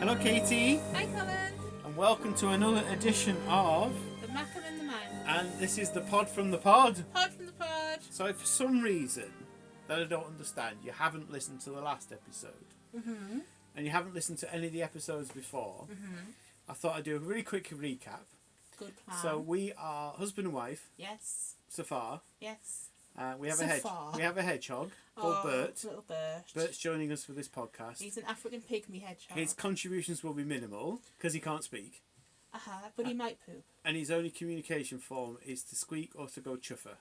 Hello, Katie. Hi, Colin. And welcome to another edition of The Macam and the Man. And this is the pod from the pod. Pod from the pod. So if for some reason that I don't understand, you haven't listened to the last episode, and you haven't listened to any of the episodes before, I thought I'd do a really quick recap. Good plan. So we are husband and wife. Yes. So far. Yes. We have a hedgehog called Bert. Little Bert. Bert's joining us for this podcast. He's an African pygmy hedgehog. His contributions will be minimal because he can't speak. But he might poop. And his only communication form is to squeak or to go chuffer.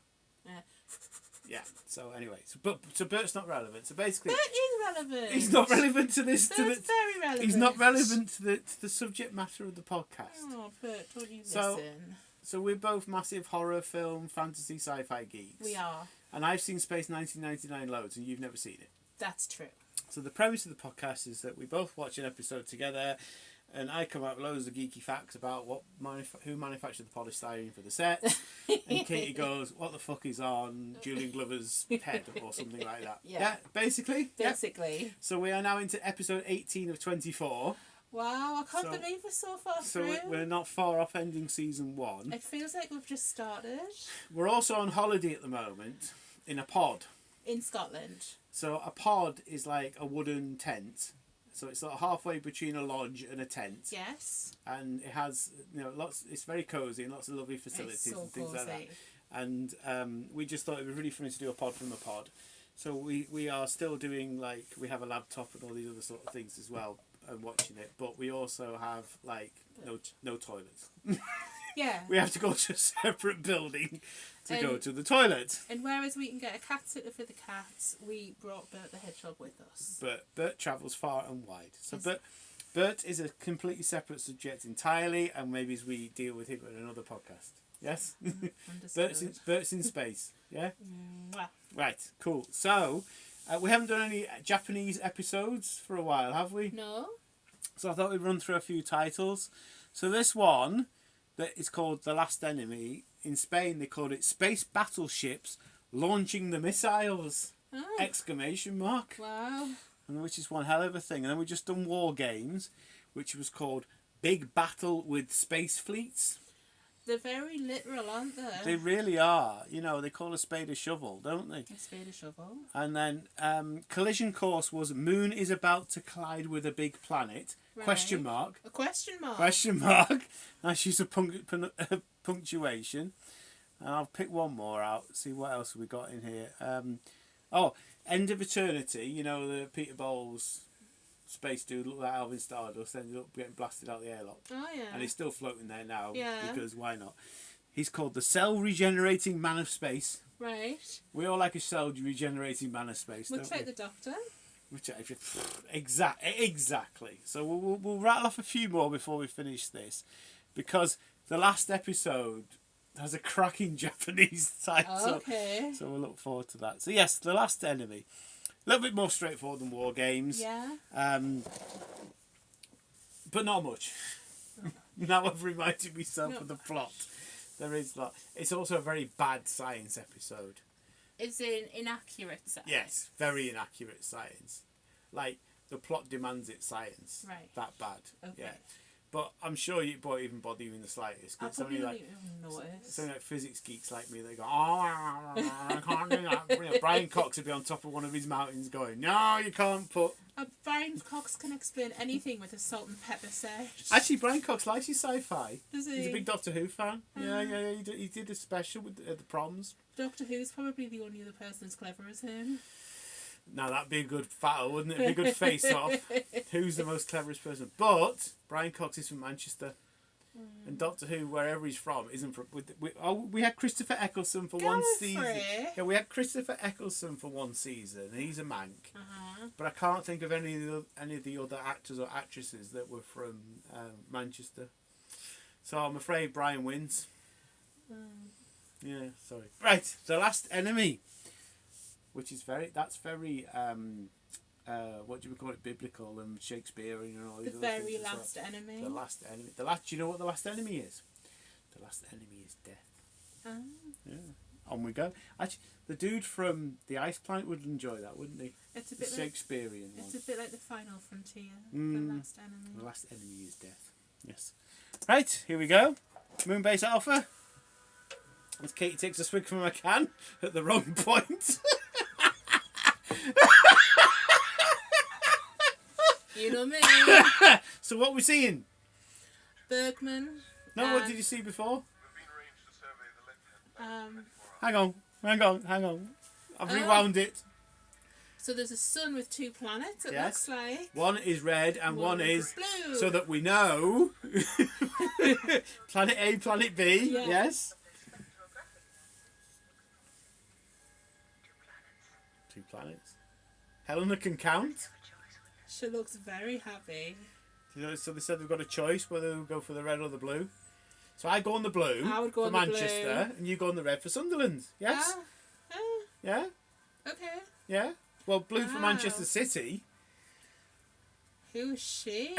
Yeah. So anyway, so Bert's not relevant. So basically, Bert is relevant. He's not relevant to this. Bert's very relevant. He's not relevant to the subject matter of the podcast. Oh, Bert, don't you listen? So we're both massive horror film, fantasy, sci-fi geeks. We are. And I've seen Space 1999 loads, and you've never seen it. That's true. So the premise of the podcast is that we both watch an episode together, and I come up with loads of geeky facts about who manufactured the polystyrene for the set, and Katie goes, "What the fuck is on Julian Glover's head?" or something like that. Yeah, basically. Basically. Yep. So we are now into episode 18 of 24. Wow, I can't believe we're so far through. So we're not far off ending season 1. It feels like we've just started. We're also on holiday at the moment in a pod. In Scotland. So a pod is like a wooden tent. So it's like halfway between a lodge and a tent. Yes. And it has, lots. It's very cosy and lots of lovely facilities and things like that. And we just thought it would be really funny to do a pod from the pod. So we are still doing, we have a laptop and all these other sort of things as well and watching it. But we also have no toilets. Yeah. We have to go to a separate building to go to the toilet. And whereas we can get a cat sitter for the cats, we brought Bert the hedgehog with us. But Bert travels far and wide. So Bert is a completely separate subject entirely, and maybe we deal with him in another podcast. Yes? Bert's in space. Yeah? Mwah. Right, cool. So, we haven't done any Japanese episodes for a while, have we? No. So I thought we'd run through a few titles. So this one, that is called The Last Enemy. In Spain, they called it Space Battleships Launching the Missiles! Oh. Exclamation mark. Wow. And which is one hell of a thing. And then we just done War Games, which was called Big Battle with Space Fleets. They're very literal, aren't they? They really are. They call a spade a shovel, don't they? A spade a shovel. And then Collision Course was Moon is about to collide with a big planet. Right. Question mark. A question mark. Question mark. Nice use of punctuation. And I'll pick one more out. See what else we got in here. End of Eternity. The Peter Bowles space dude looked like Alvin Stardust, ended up getting blasted out the airlock. Oh, yeah. And he's still floating there now. Yeah. Because why not? He's called the Cell Regenerating Man of Space. Right. We all like a cell regenerating man of space. Looks like the Doctor. Exactly. So we'll rattle off a few more before we finish this, because the last episode has a cracking Japanese title. Okay. So we'll look forward to that. So yes, The Last Enemy. A little bit more straightforward than War Games. Yeah. But not much. Now I've reminded myself of the plot. There is that. It's also a very bad science episode. It's inaccurate science. Yes, very inaccurate science. The plot demands it science. Right. That bad. Okay. Yeah. But I'm sure you won't even bother you in the slightest. I probably It's don't even notice. it's only physics geeks like me that go, I can't do that. Brian Cox would be on top of one of his mountains going, no, you can't put... Brian Cox can explain anything with a salt and pepper set. Actually, Brian Cox likes his sci-fi. Does he? He's a big Doctor Who fan. Yeah. He did a special with the proms. Doctor Who's probably the only other person as clever as him. Now that'd be a good battle, wouldn't it? It'd be a good face-off. Who's the most cleverest person? But Brian Cox is from Manchester, and Doctor Who, wherever he's from, isn't from. We had Christopher Eccleston for one season. Yeah, we had Christopher Eccleston for one season, and he's a Manc. But I can't think of any of the other actors or actresses that were from Manchester. So I'm afraid Brian wins. Yeah, sorry. Right, The Last Enemy. Which is very what do we call it, biblical and Shakespearean and all these The other very things. last enemy. The last enemy. Do you know what the last enemy is? The last enemy is death. Yeah. on we go. Actually, the dude from the Ice Planet would enjoy that, wouldn't he? It's a The bit Shakespearean like, one. it's a bit like the final frontier, Mm. the last enemy. The last enemy is death. Yes. Right, here we go. Moonbase Alpha. As Katie takes a swig from a can at the wrong point. You know me. So what we're seeing? Bergman. No, what did you see before? Um, Hang on. I've rewound it. So there's a sun with 2 planets, it Yes. looks like. One is red and one is blue. so that we know. Planet A, Planet B. Yeah. Yes. 2 planets. Helena can count. She looks very happy. So they said they've got a choice whether they'll go for the red or the blue. So I go on the blue I would go for on the Manchester, blue. and you go on the red for Sunderland. Yes? Yeah? Okay. Yeah? Well, blue for Wow. Manchester City. Who is she?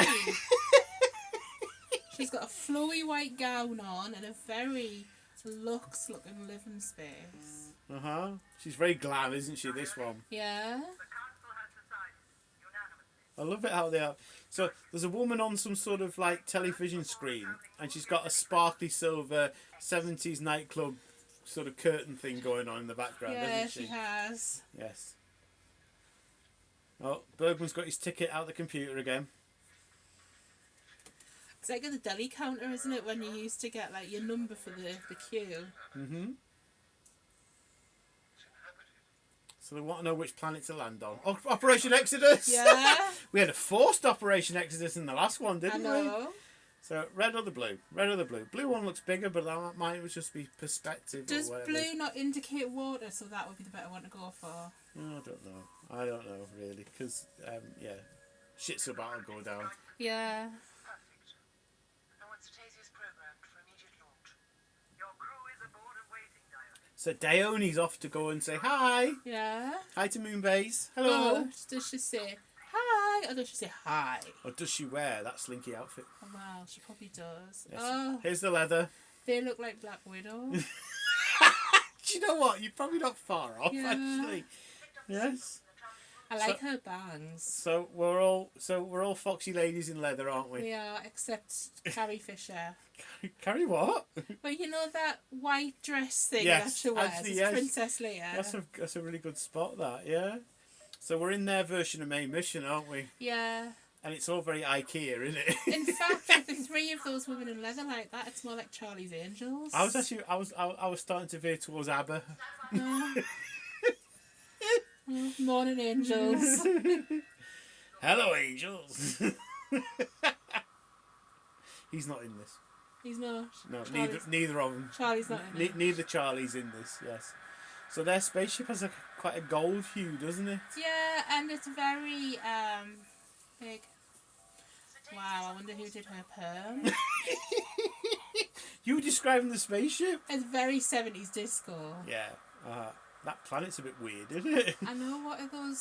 She's got a flowy white gown on and a very luxe looking living space. Uh-huh. She's very glam, isn't she, this one? Yeah. I love it how they are. So there's a woman on some sort of like television screen, and she's got a sparkly silver 70s nightclub sort of curtain thing going on in the background, Yeah, doesn't she? she has. Yes. Oh, Bergman's got his ticket out the computer again. It's like at the deli counter, isn't it, when you used to get like your number for the queue? Mm-hmm. So they want to know which planet to land on. Oh, Operation Exodus! Yeah. We had a forced Operation Exodus in the last one, I didn't we? know. So red or the blue? Red or the blue? Blue one looks bigger, but that might just be perspective. Does or whatever. blue not indicate water, so that would be the better one to go for? I don't know really, because yeah, shit's about to go down. Yeah. Perfect. I want Cetasia's programmed for immediate launch. Your crew is aboard and waiting, Dionne. So Dionne's off to go and say hi. Yeah. Hi to Moonbase. Hello. Oh, does she say hi, or does she say hi? Or does she wear that slinky outfit? Oh, wow, she probably does. Yes. Oh, Here's the leather. they look like Black Widow. Do you know what? You're probably not far off, Yeah. actually. Yes. I like her bangs. So we're all foxy ladies in leather, aren't we? We are, except Carrie Fisher. Carrie what? But you know that white dress thing Yes, that she wears? actually, It's yes. Princess Leia. That's a really good spot, that, yeah. So we're in their version of Main Mission, aren't we? Yeah. And it's all very IKEA, isn't it? In fact, with the 3 of those women in leather like that, it's more like Charlie's Angels. I was starting to veer towards ABBA. No. Oh, morning angels. Hello, angels. He's not in this. He's not. No, Charlie's- neither of them. Charlie's not in it. Neither Charlie's in this. Yes. So their spaceship has quite a gold hue, doesn't it? Yeah, and it's very big. Wow, I wonder who did her perm. You were describing the spaceship. It's very 70s disco. Yeah. That planet's a bit weird, isn't it? I know, what are those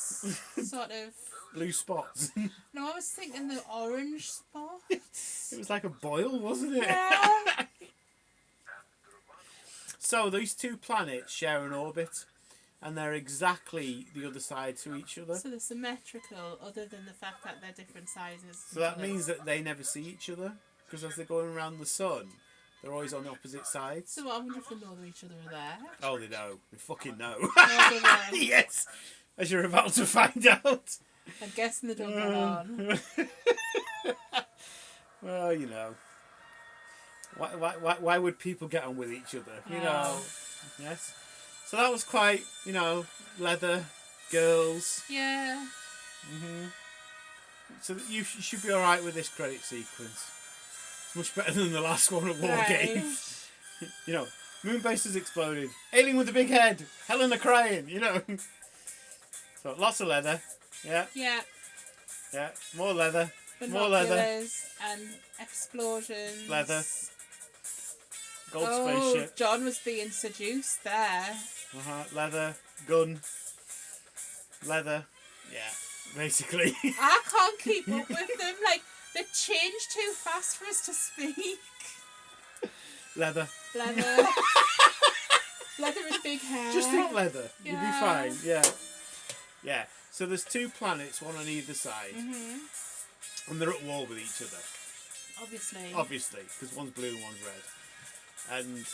sort of... Blue spots. No, I was thinking the orange spots. It was like a boil, wasn't it? Yeah. So these 2 planets share an orbit, and they're exactly the other side to each other. So they're symmetrical, other than the fact that they're different sizes. So that means that they never see each other, because as they're going around the sun, they're always on opposite sides. So I wonder if they know that each other are there. Oh, they know. They fucking know. Oh, they know. Yes, as you're about to find out. I'm guessing they don't get on. Well, you know. Why would people get on with each other? You know. Yes. So that was quite, leather, girls. Yeah. So you should be all right with this credit sequence. It's much better than the last one at War Right. Games. Moonbase has exploded. Alien with a big head. Helena crying. So lots of leather. Yeah. Yeah. Yeah. More leather. More leather. Binoculars and explosions. Leather. Gold Oh, spaceship. John was being seduced there. Leather. Gun. Leather. Yeah. Basically. I can't keep up with them. Like, they change too fast for us to speak. Leather. Leather. Leather and big hair. Just think leather. You'll be Yeah. fine. Yeah. Yeah. So there's 2 planets, one on either side, and they're at war with each other. Obviously, because one's blue and one's red. And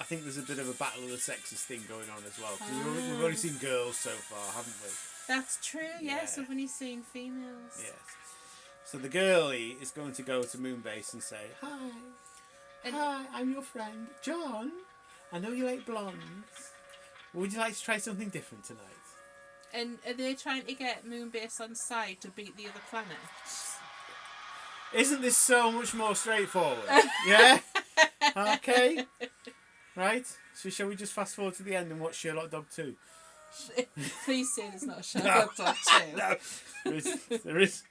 I think there's a bit of a battle of the sexes thing going on as well. 'Cause we've only seen girls so far, haven't we? That's true. Yes, Yeah. I've only seen females. Yes. So the girlie is going to go to Moonbase and say, "Hi, hi, I'm your friend, John. I know you like blondes. Would you like to try something different tonight?" And are they trying to get Moonbase on side to beat the other planets? Isn't this so much more straightforward? Yeah? Okay. Right. So shall we just fast forward to the end and watch Sherlock Dog 2? Please say there's not a Sherlock Dog 2. No. There is.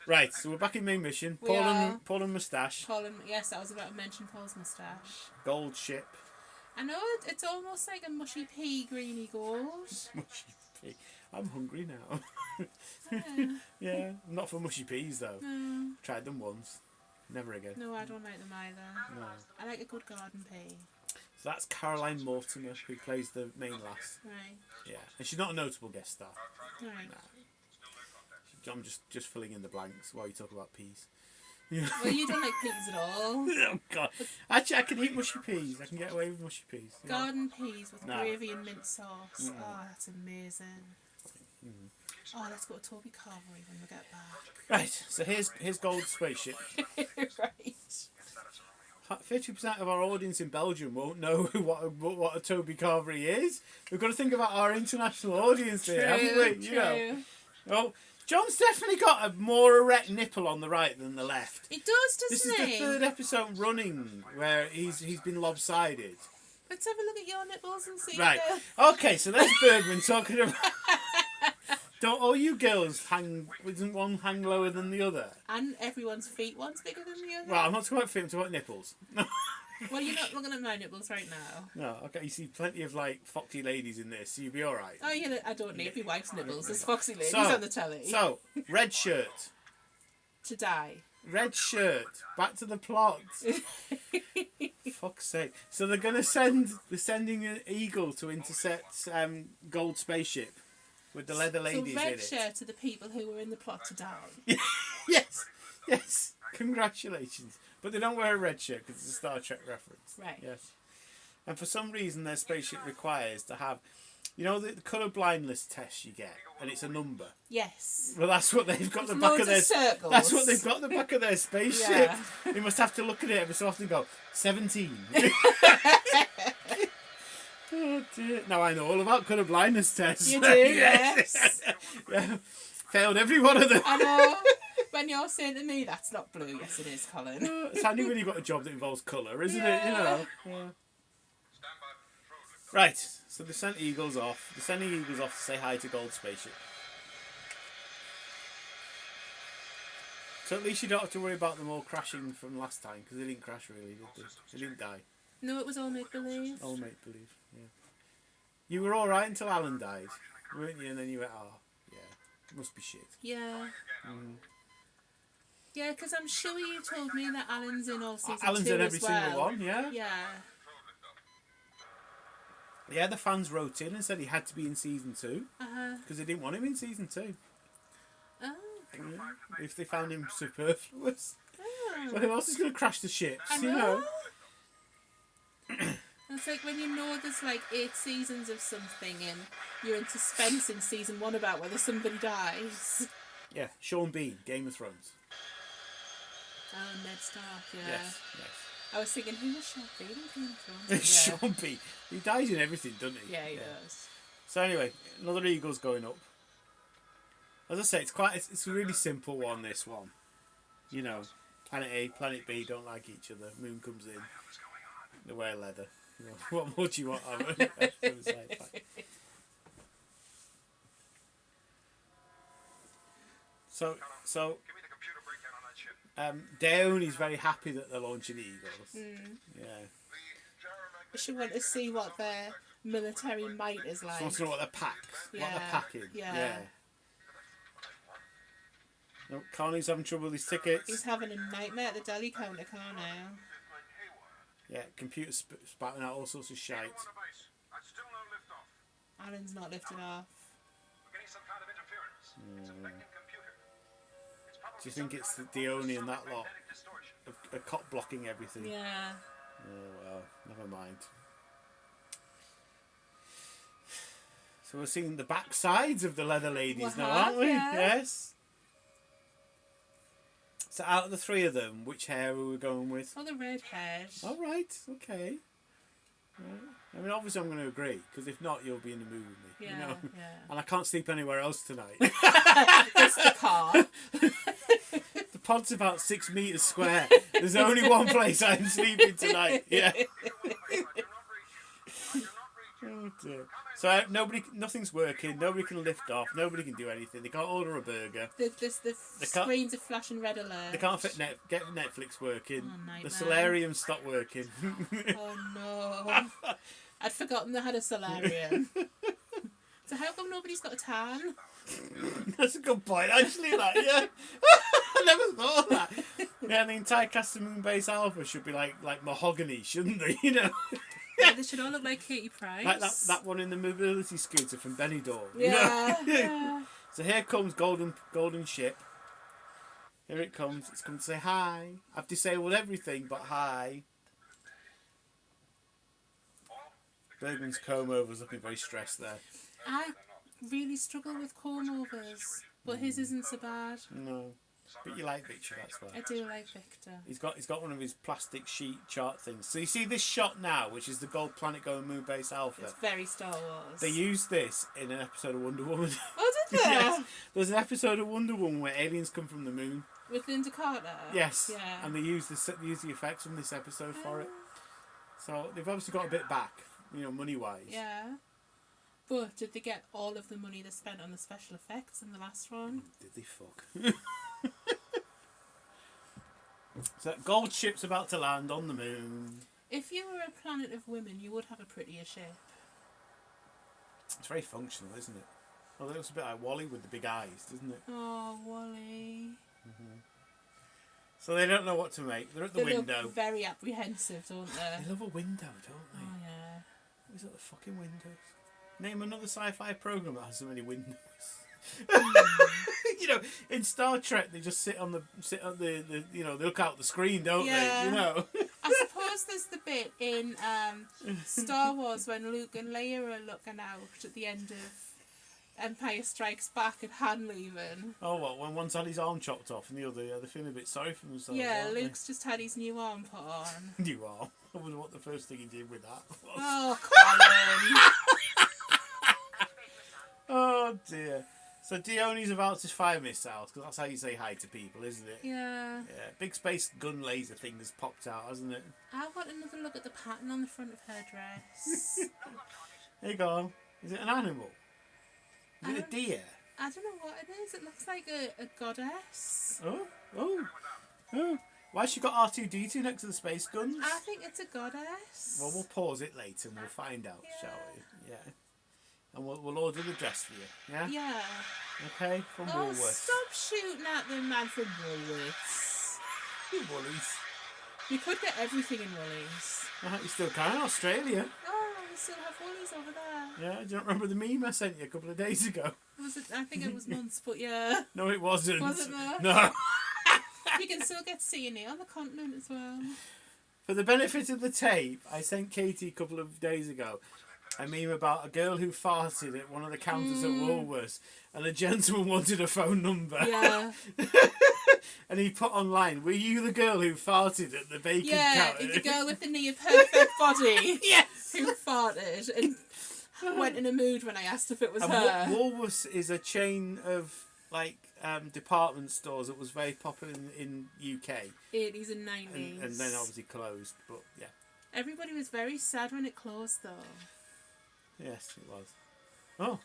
Right, so we're back in main mission. We are. Paul and Moustache. Colin, yes, I was about to mention Paul's moustache. Gold ship. I know it's almost like a mushy pea, greeny gold. Mushy pea. I'm hungry now. Yeah. Yeah, not for mushy peas though. No, Tried them once. Never again. no, I don't like them either. No. I like a good garden pea. So that's Caroline Mortimer, who plays the main lass. Right, Yeah, and she's not a notable guest star. right. I'm just filling in the blanks while you talk about peas. Well, you don't like peas at all. Oh God! Actually, I can eat mushy peas. I can get away with mushy peas. Yeah. Garden peas with No. gravy and mint sauce. Oh, that's amazing. Oh, let's go to Toby Carvery when we get back. Right. So here's Gold Spaceship. Right. 50% of our audience in Belgium won't know what a Toby Carvery is. We've got to think about our international audience here, haven't we? You know. Oh, John's definitely got a more erect nipple on the right than the left. It does, This doesn't is the 3rd episode running where he's been lobsided. Let's have a look at your nipples and see. Right. Okay, so there's Bergman talking about. Don't all you girls isn't one hang lower than the other? And everyone's feet, one's bigger than the other. Well, I'm not talking about feet, I'm talking about nipples. Well, you're not looking at my nipples right now. No, okay, you see plenty of like foxy ladies in this, so you'll be alright. Oh, yeah, I don't need my wife's nipples. There's foxy ladies So- on the telly. So, red shirt. To die. Red shirt. Back to the plot. Fuck's sake. So they're sending an eagle to intercept Gold Spaceship with the leather ladies so in red it. shirt to the people who were in the plot to die. Yes. Congratulations. But they don't wear a red shirt because it's a Star Trek reference. Right. Yes. And for some reason their spaceship requires to have, you know, the colour blindness test you get, and it's a number. Yes. Well, that's what they've got With the back loads of their. of circles. That's what they've got the back of their spaceship. Yeah. They must have to look at it every so often and go 17. Oh dear. Now I know all about colour blindness tests. You do, yes. Yeah. Failed every one of them. I know. When you're saying to me, that's not blue. Yes, it is, Colin. It's handy when you've got a job that involves colour, isn't it? You Yeah. know. Yeah. Right. So they sent Eagles off. They're sending Eagles off to say hi to Gold Spaceship. So at least you don't have to worry about them all crashing from last time, because they didn't crash really, did they? They didn't die. No, it was all make believe. All make believe. Yeah. You were all right until Alan died, weren't you? And then you went, oh, yeah, it must be shit. Yeah. Mm. Yeah, because I'm sure you told me that Alan's in all season Alan's 2 in every as well. single one, yeah. Yeah. Yeah, the fans wrote in and said he had to be in season 2 Uh-huh. because they didn't want him in season 2. Oh. Yeah. If they found him superfluous. Oh. Well, who else is going to crash the ships? I You know. It's like when you know there's like 8 seasons of something and you're in suspense in season 1 about whether somebody dies. Yeah, Sean Bean, Game of Thrones. Oh, Ned Stark, yeah. Yes. I was thinking, who was Sean Bean in Game of Thrones? Yeah. Sean Bean. He dies in everything, doesn't he? Yeah, he does. So anyway, another Eagle's going up. As I say, it's a really simple one, this one. You know, Planet A, Planet B don't like each other. Moon comes in. They wear leather. You know, what more do you want? So Give me the computer breakdown on that ship. Dionne is very happy that they're launching the Eagles. Yeah. I should want to see what their military might is like. So wants to know what they're what they're packing. Yeah. No, Colin's having trouble with his tickets. He's having a nightmare at the deli counter, can't he? Yeah, computer spouting out all sorts of shite. On the base. And still no liftoff. Alan's not lifted off. We're getting some kind of interference. It's affecting computer. It's probably Do you think some it's the kind of Dionne and that lot? magnetic distortion. A cop blocking everything. Yeah. Oh well, never mind. So we're seeing the backsides of the leather ladies now, aren't we? Yeah. Yes. So out of the three of them, which hair are we going with? Oh, the red head. All right, okay. Right. I mean, obviously I'm going to agree, because if not, you'll be in the mood with me. Yeah, You know? yeah. And I can't sleep anywhere else tonight. Just the car. The pod's about 6 metres square. There's only one place I'm sleeping tonight. Yeah. Oh dear. So nothing's working. Nobody can lift off. Nobody can do anything. They can't order a burger. The screens are flashing red alert. They can't get Netflix working. Oh, The nightmare. solarium stopped working. Oh no. I'd forgotten they had a solarium. So how come nobody's got a tan? That's a good point, actually. That, yeah. I never thought of that. Yeah, the entire cast of Moonbase Alpha should be like mahogany, shouldn't they? You know. Yeah, they should all look like Katie Price. Like that one in the mobility scooter from Benidorm. Yeah, You know? yeah. So here comes golden ship. Here it comes. It's come to say hi. I've disabled everything but hi. Bergman's comb over's looking very stressed there. I really struggle with comb overs, but his isn't so bad. No. But you like Victor, that's why. I do like Victor. He's got one of his plastic sheet chart things. So you see this shot now, which is the gold planet going Moonbase Alpha. It's very Star Wars. They used this in an episode of Wonder Woman. Oh, did they? Yes. There's an episode of Wonder Woman where aliens come from the moon. With Linda Carter? Yes. Yeah. And they use the effects from this episode for it. So they've obviously got a bit back, money wise. Yeah. But did they get all of the money they spent on the special effects in the last one? Did they fuck? So gold ship's about to land on the moon. If you were a planet of women, you would have a prettier ship. It's very functional, isn't it? Well, it looks a bit like Wally with the big eyes, doesn't it? Oh, Wally. So they don't know what to make. They're at the They window. look very apprehensive, don't they? They love a window, don't they? Oh, yeah. Is it the fucking windows? Name another sci-fi program that has so many windows. In Star Trek they just sit on the they look out the screen, don't Yeah. they? I suppose there's the bit in Star Wars when Luke and Leia are looking out at the end of Empire Strikes Back and Han leaving. Oh, what? When one's had his arm chopped off and the other, they're feeling a bit sorry for themselves. Yeah, aren't Luke's just had his new arm put on. they? You are. I wonder what the first thing he did with that was. Oh, Colin. Oh dear. So Dionne's about to fire missiles, because that's how you say hi to people, isn't it? Yeah. Yeah. Big space gun laser thing has popped out, hasn't it? I want another look at the pattern on the front of her dress. There you go. Is it an animal? Is it a deer? I don't know what it is. It looks like a goddess. Oh. Why's she got R2-D2 next to the space guns? I think it's a goddess. Well, we'll pause it later and we'll find out, shall we? Yeah. And we'll order the dress for you. Yeah? Yeah. Okay, from Oh, Woolworths. stop shooting at the man from Woolworths. You Woolies. You could get everything in Woolies. You still can, Australia. Oh, we still have Woolies over there. Yeah, do you not remember the meme I sent you a couple of days ago? Was it? I think it was months, but yeah. No, it wasn't. Wasn't there? No. You can still get CNA on the continent as well. For the benefit of the tape, I sent Katie a couple of days ago a meme about a girl who farted at one of the counters at Woolworths, and a gentleman wanted a phone number. Yeah. And he put online, "Were you the girl who farted at the bacon counter?" Yeah, the girl with the near perfect body. Yes. Who farted and went in a mood when I asked if it was And her. Woolworths is a chain of department stores that was very popular in UK, 80s and 90s. and then obviously closed. But yeah, Everybody was very sad when it closed, though. yes, it was. Oh,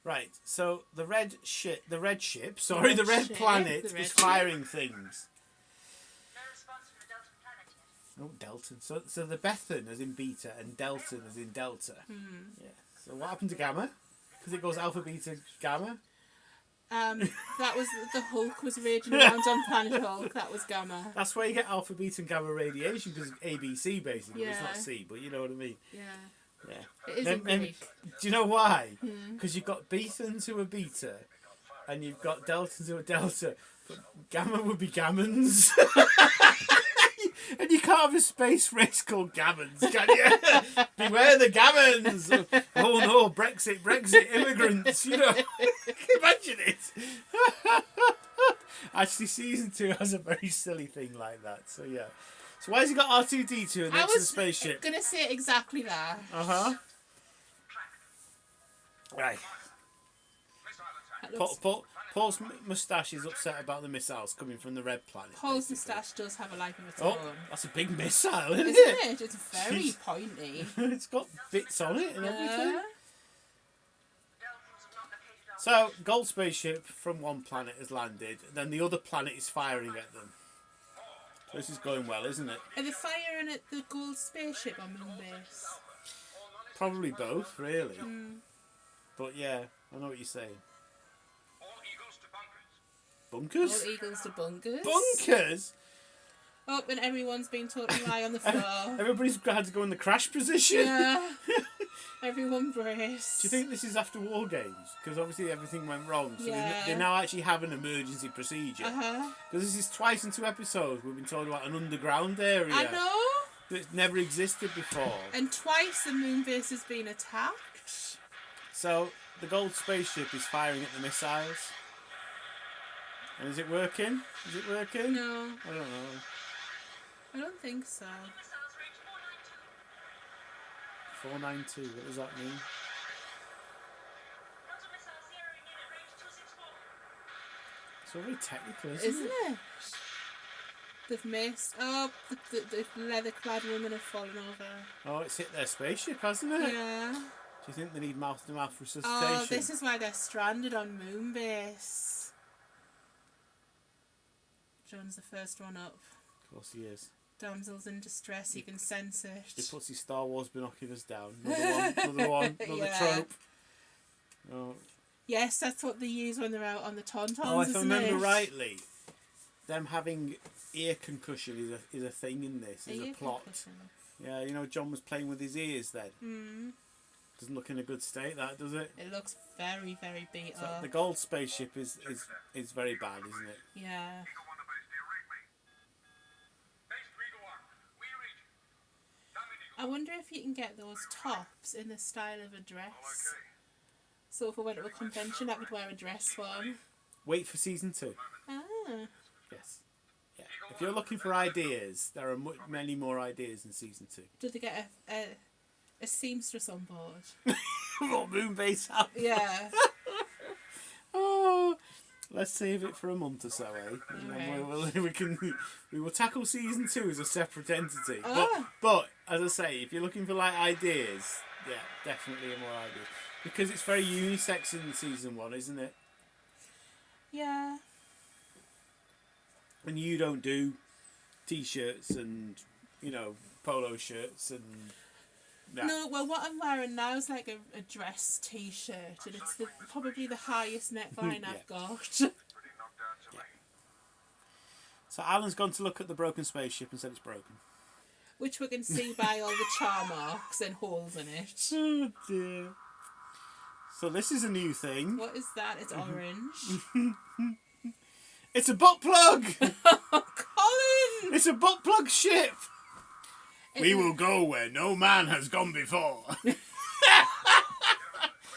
right. So the red ship, the red ship, planet the red is ship. firing things. No response from the Delta planet yet. Oh, Delta. So the Bethan as in beta and Delta as in delta. Yeah. So what happened to Gamma? Because it goes alpha, beta, gamma. That was the Hulk was raging around on Planet Hulk. That was Gamma. That's where you get alpha, beta, and gamma radiation because ABC basically. It's not Yeah. C, but you know what I mean. Yeah. Yeah. It is Then- in then- Greek. do you know why? Because you've got bethans who are beta, and you've got deltans who are delta. But gamma would be gammons. And you can't have a space race called gammons, can you? Beware the gammons! Oh no, Brexit, immigrants, you know. Imagine it. Actually, season 2 has a very silly thing like that, so yeah. So why has he got R2-D2 I next to the was spaceship? gonna say exactly that. Uh-huh. Right. That looks- Paul's moustache is upset about the missiles coming from the red planet. Paul's basically. moustache does have a life of its Oh, own. that's a big missile, isn't Isn't it? it? It's very Jeez. pointy. It's got bits on it and everything. Yeah. Deltans have not located our So, gold spaceship from one planet has landed, then the other planet is firing at them. So this is going well, isn't it? Are they firing at the gold spaceship on Moonbase? Probably both, really. Mm. But yeah, I know what you're saying. all eagles to bunkers. All Bunkers? eagles to bunkers. Bunkers? Oh, and everyone's been totally lie on the floor. Everybody's had to go in the crash position. Yeah. Everyone brace. Do you think this is after War Games? Because obviously everything went wrong. So Yeah. they now actually have an emergency procedure. Uh-huh. Because this is twice in 2 episodes we've been told about an underground area I know. that's never existed before. And twice the Moonbase has been attacked. So the gold spaceship is firing at the missiles. And is it working? Is it working? No, I don't know. I don't think so. Missiles range 492. 492, what does that mean? Counter missile zeroing in at range 264. It's all very technical, isn't Isn't it? it? They've missed. Oh, the leather-clad women have fallen over. Oh, it's hit their spaceship, hasn't it? Yeah. Do you think they need mouth-to-mouth resuscitation? Oh, this is why they're stranded on Moonbase. John's the first one up. Of course he is. Damsel's in distress, he can sense He it. puts his Star Wars binoculars down. Another one, another Yeah. trope. Oh, Yes, that's what they use when they're out on the Tauntauns, if I isn't remember it? rightly, them having ear concussion is a thing in this, is a Ear plot. concussion. Yeah, you know, John was playing with his ears then. Mm. Doesn't look in a good state, that, does it? It looks very, very beat So up. the gold spaceship is very bad, isn't it? Yeah. Eagle 1 to base, do you read me? Base to Eagle 1. We read you. Damn it, Eagle. I wonder if you can get those tops in the style of a dress. Okay. So if I went to a convention, I could wear a dress for 'em. Wait for season 2. Ah. Yes. Yeah. If you're looking for ideas, there are many more ideas in season 2. Did they get a seamstress on board? What Moonbase have? Yeah. Oh, let's save it for a month or so, eh? And then Alright. we will tackle season 2 as a separate entity. Ah. But as I say, if you're looking for like ideas, yeah, definitely more ideas because it's very unisex in season 1, isn't it? Yeah. And you don't do t-shirts and polo shirts and No, well, what I'm wearing now is like a dress t-shirt, and it's probably the highest neckline I've got. Pretty knocked out to me. So Alan's gone to look at the broken spaceship and said it's broken. Which we can see by all the char marks and holes in it. Oh dear. So this is a new thing. What is that? It's orange. It's a butt plug! Colin! It's a butt plug ship! We It- will go where no man has gone before.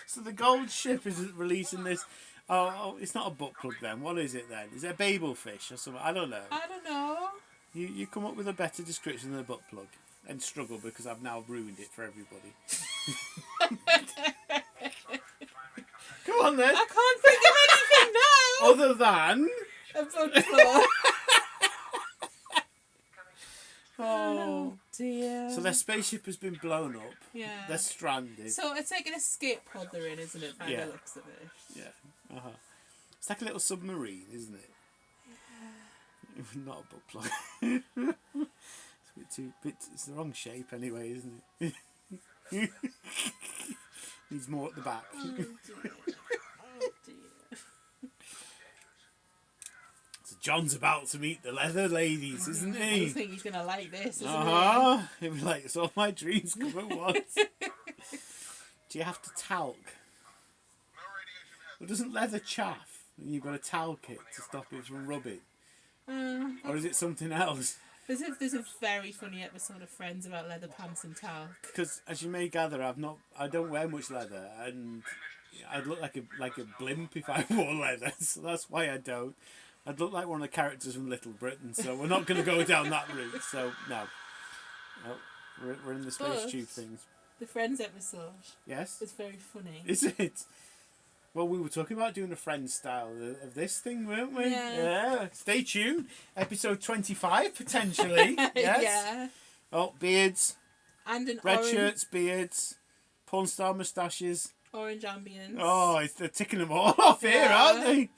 So the gold ship is releasing this. Oh, it's not a butt plug then. What is it then? Is it a Babel fish or something? I don't know. I don't know. You come up with a better description than a butt plug. And struggle because I've now ruined it for everybody. Come on then. I can't think of anything now! Other than... A butt plug. Oh. Dear. So their spaceship has been blown up. Yeah. They're stranded. So it's like an escape pod they're in, isn't it? By Yeah. the looks of it. Yeah. Uh-huh. It's like a little submarine, isn't it? Not a butt plug. It's a bit it's the wrong shape anyway, isn't it? Needs more at the back. Oh dear. Oh dear. John's about to meet the leather ladies, isn't I he? think he's gonna like this, isn't He'll be like, it's all my dreams come at once. Do you have to talc? Well, doesn't leather chaff? And you've got to talc it to stop it from rubbing? Or is it something else? There's a very funny episode of Friends about leather pants and talc. Because as you may gather, I don't wear much leather, and I'd look like a blimp if I wore leather, so that's why I don't. I'd look like one of the characters from Little Britain, so we're not going to go down that route. So no, we're in the space tube things. The Friends episode. Yes. It's very funny. Is it? Well, we were talking about doing a Friends style of this thing, weren't we? Yeah. Stay tuned. Episode 25 potentially. Yes. Yeah. Oh, beards. And an Red orange, shirts, beards, porn star moustaches. orange ambience. Oh, they're ticking them all off here, Yeah. aren't they?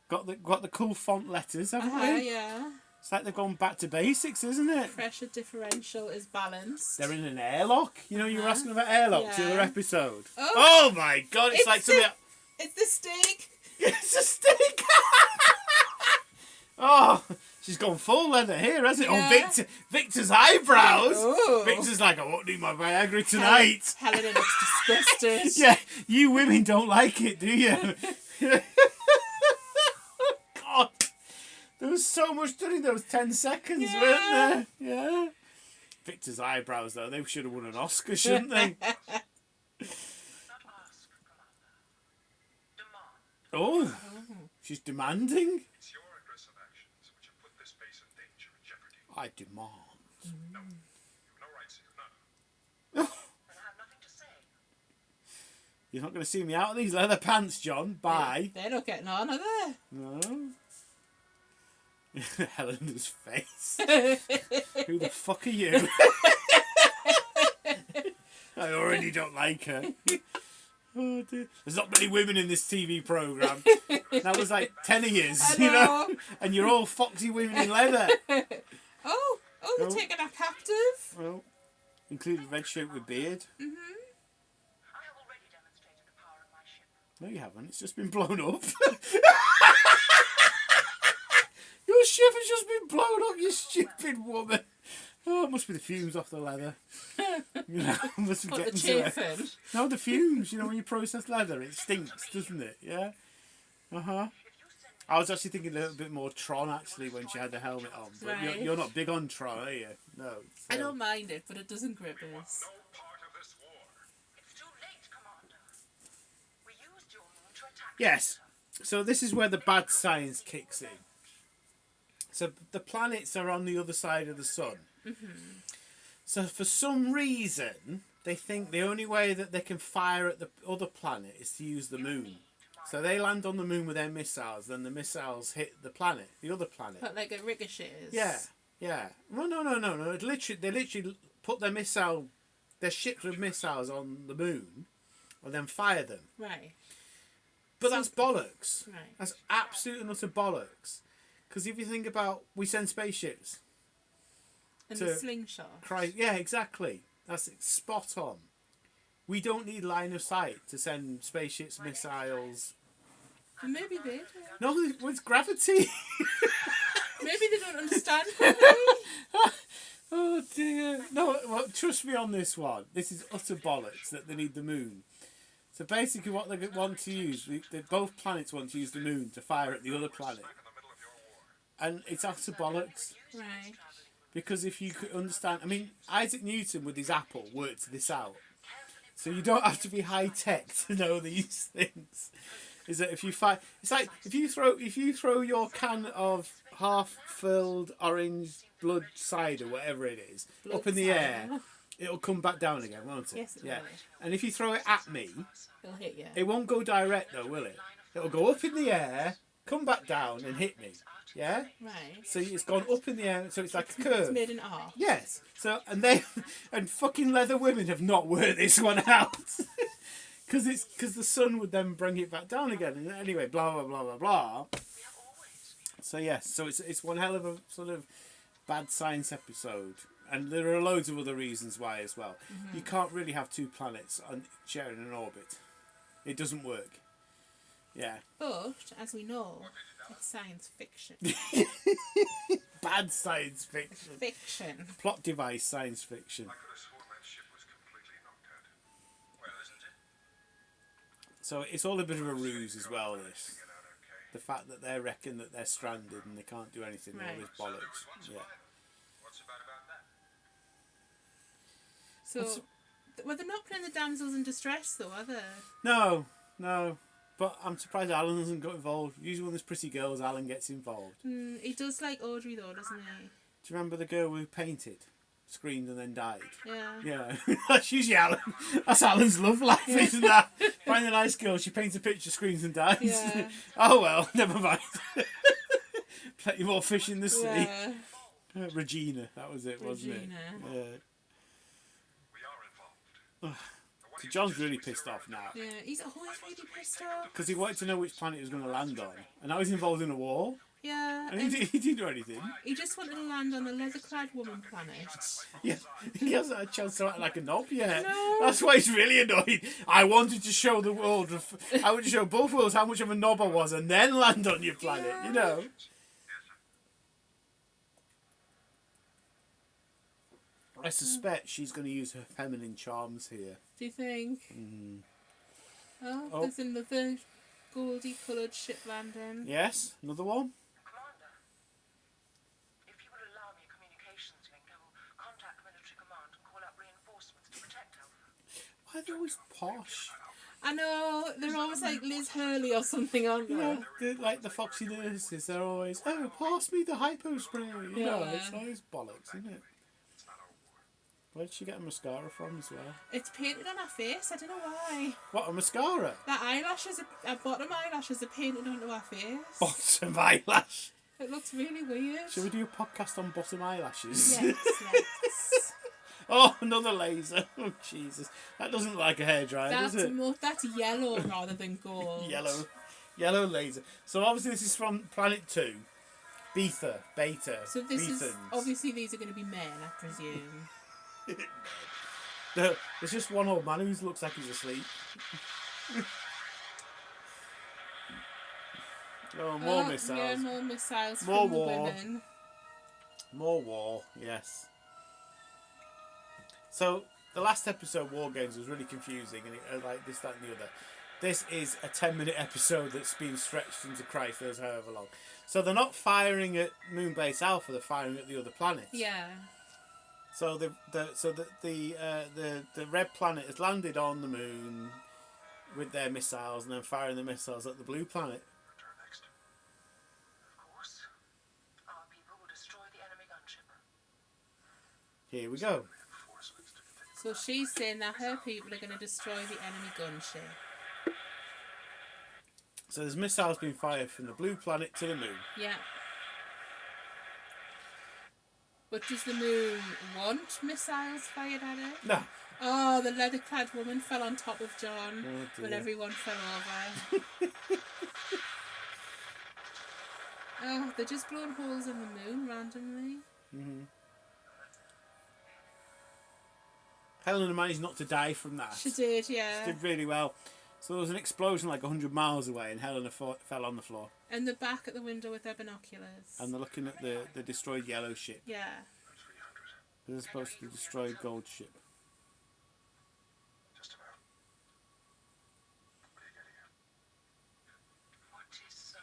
Got the cool font letters, haven't they? Yeah. It's like they've gone back to basics, isn't it? Pressure differential is balanced. They're in an airlock. You know, you were asking about airlocks the Yeah. other episode. Oh. Oh my god, it's like It's something. It's the steak. It's a stick. Oh, she's gone full leather here, hasn't it? Yeah. Oh, Victor's eyebrows. Ooh. Victor's like, I won't need my Viagra tonight. Helena looks disgusted. Yeah, you women don't like it, do you? God, there was so much done in those 10 seconds, Yeah. weren't there? Yeah. Victor's eyebrows, though, they should have won an Oscar, shouldn't they? Not ask, Commander. Demand. Oh, she's demanding. It's your aggressive actions which have put this base in danger and jeopardy. I demand. No. You've no rights here, none. Then I have nothing to say. You're not going to see me out of these leather pants, John. Bye. They're not getting on, are they? No. Helena's face. Who the fuck are you? I already don't like her. Oh dear. There's not many women in this TV programme. That was like 10 of years, I you know? know. And you're all foxy women in leather. Oh, they're Oh. taking her captive. Well, including red shirt with beard. I have already demonstrated the power of my ship. No, you haven't. It's just been blown up. Your ship has just been blown up, you stupid woman. Oh, it must be the fumes off the leather. You know, it must be Put the getting to it. chafing. No, the fumes. You know, when you process leather, it stinks, doesn't it? Yeah. I was actually thinking a little bit more Tron actually when she had the helmet on, but Right. you're not big on Tron, are you? No. I so- don't mind it, but it doesn't grip us. No part of this war. It's too late, Commander. We used your moon to attack. Yes. So this is where the bad science kicks in. So the planets are on the other side of the sun. So for some reason, they think the only way that they can fire at the other planet is to use the moon. So they land on the moon with their missiles, then the missiles hit the planet, the other planet. But like it ricochets. Yeah. Well, no. They literally put their ships with missiles on the moon, and then fire them. Right. But that's bollocks. Right. That's absolute and utter bollocks. Because if you think about, we send spaceships. And To the slingshot. Yeah, exactly. That's it, spot on. We don't need line of sight to send spaceships, missiles. Maybe they do. No, it's gravity. Maybe they don't understand gravity. Oh dear. No, well, trust me on this one. This is utter bollocks that they need the moon. So basically what they want to use, both planets want to use the moon to fire at the other planet. In the middle of your war. And it's utter bollocks. Right. Because if you could understand, I mean, Isaac Newton with his apple worked this out. So you don't have to be high tech to know these things. Is that if you find, it's like if you throw your can of half filled orange blood cider, whatever it is, up in the air, it'll come back down again, won't it? Yes, it yeah. will. And if you throw it at me, It'll hit you. it won't go direct though, will it? It'll go up in the air, come back down, and hit me. Yeah. Right. So it's gone up in the air, so it's like a It's curve. made in art. Yes. So and fucking leather women have not worked this one out. Because the sun would then bring it back down again. And anyway, blah blah blah blah blah. So yes, so it's one hell of a sort of bad science episode, and there are loads of other reasons why as well. You can't really have two planets sharing an orbit. It doesn't work. Yeah. But, as we know, it's science fiction. Bad science fiction. Fiction. Plot device science fiction. I could have sworn that ship was completely knocked out. Well, isn't it? So it's all a bit of a ruse as well, this. Get out okay. The fact that they reckon that they're stranded and they can't do anything, all Right. this So there bollocks. was one Yeah. survivor. What's so bad about that? So, well, they're not playing the damsels in distress, though, are they? No. But I'm surprised Alan hasn't got involved. Usually when there's pretty girls, Alan gets involved. He does like Audrey, though, doesn't he? Do you remember the girl who painted, screamed and then died? Yeah. Yeah, that's usually Alan. That's Alan's love life, isn't that? Find a nice girl, she paints a picture, screams and dies. Yeah. Oh well, never mind. Plenty more fish in the sea. Yeah. Regina, that was it, wasn't Regina. it? We are involved. So John's really pissed off now Yeah, he's always really pissed off. because he wanted to know which planet he was going to land on, and now he's involved in a war, Yeah, and and he didn't do anything. he just wanted to land on the leather-clad woman planet. Yeah, he hasn't had a chance to act like a knob yet. No. That's why he's really annoyed. I wanted to show the world, I wanted to show both worlds how much of a knob I was, and then land on your planet. Yeah. You know. I suspect she's going to use her feminine charms here. Do you think? Oh, Oh. there's another goldy-coloured ship landing. Yes, another one. Commander, if you will allow me a communications link, I will contact military command and call out reinforcements to protect Alpha. Why are they always posh? I know, they're always like Liz Hurley or something, aren't they? Yeah, they're like the foxy nurses. They're always, oh, pass me the hypo spray. You know, Yeah. it's always bollocks, isn't it? Where did she get a mascara from as well? It's painted on her face, I don't know why. What, a mascara? The eyelashes, her bottom eyelashes are painted onto her face. Bottom eyelash. It looks really weird. Shall we do a podcast on bottom eyelashes? Yes, yes. Oh, another laser. Oh, Jesus. That doesn't look like a hairdryer, does it? That's yellow rather than gold. Yellow laser. So obviously this is from Planet 2. Beta. So this is, Bethans. obviously these are going to be men, I presume. No, there's just one old man who looks like he's asleep. Oh, more missiles. Yeah, more missiles More from the war. women. More war, yes. So, the last episode, War Games, was really confusing, and it, like this, that, and the other. This is a 10-minute episode that's been stretched into Christ knows however long. So they're not firing at Moonbase Alpha; they're firing at the other planets. Yeah. So the red planet has landed on the moon with their missiles, and then firing the missiles at the blue planet. Return next. Of course, our people will destroy the enemy gunship. Here we go. Reinforcements to protect. So she's saying that her people are going to destroy the enemy gunship. So there's missiles being fired from the blue planet to the moon. Yeah. But does the moon want missiles fired at it? No. Oh, the leather-clad woman fell on top of John Oh, when dear. everyone fell over. Oh, they're just blowing holes in the moon randomly. Helena managed not to die from that. She did, yeah. Did really well. So there was an explosion like 100 miles away, and Helena fell on the floor. And they're back at the window with their binoculars. And they're looking at the destroyed yellow ship. Yeah. 300. This is supposed to be the destroyed gold ship. Just about. What do you get here? What is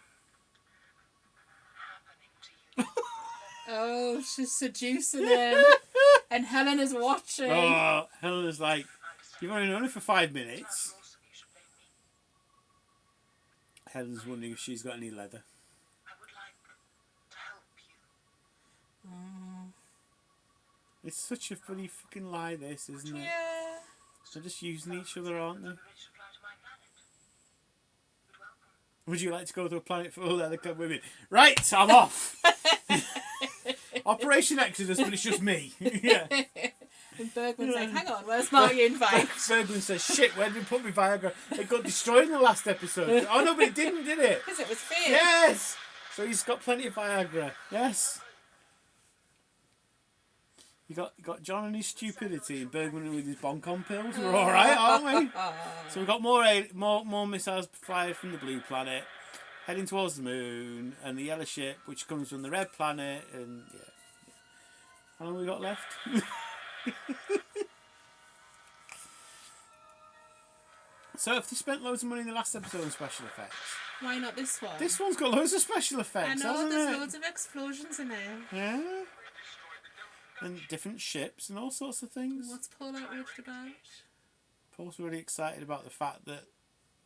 happening to you? Oh, she's seducing him. And Helena's watching. Oh, Helena's like, you've only known her for 5 minutes. Also, you should blame me. Helena's wondering if she's got any leather. I would like to help you. It's such a funny fucking lie, this, isn't it? Yeah. They're just using each other, aren't they? We're ready to fly to my planet. Good welcome. Would you like to go to a planet full of leather clad women? Right, I'm off. Operation Exodus, but it's just me. Yeah. And Bergman's like, hang on, where's my invite? Bergman says, shit, where did we put my Viagra? It got destroyed in the last episode. Oh no, but it didn't, did it? Because it was fake. Yes! So he's got plenty of Viagra. Yes. You got John and his stupidity and Bergman with his Boncon pills. We're all right, aren't we? So we've got more missiles fired from the blue planet, heading towards the moon, and the yellow ship, which comes from the red planet, and yeah. How long have we got left? So if they spent loads of money in the last episode on special effects, why not this one? this one's got loads of special effects, I know, hasn't there's it? loads of explosions in it. Yeah. And different ships and all sorts of things. What's Paul outraged about? Paul's really excited about the fact that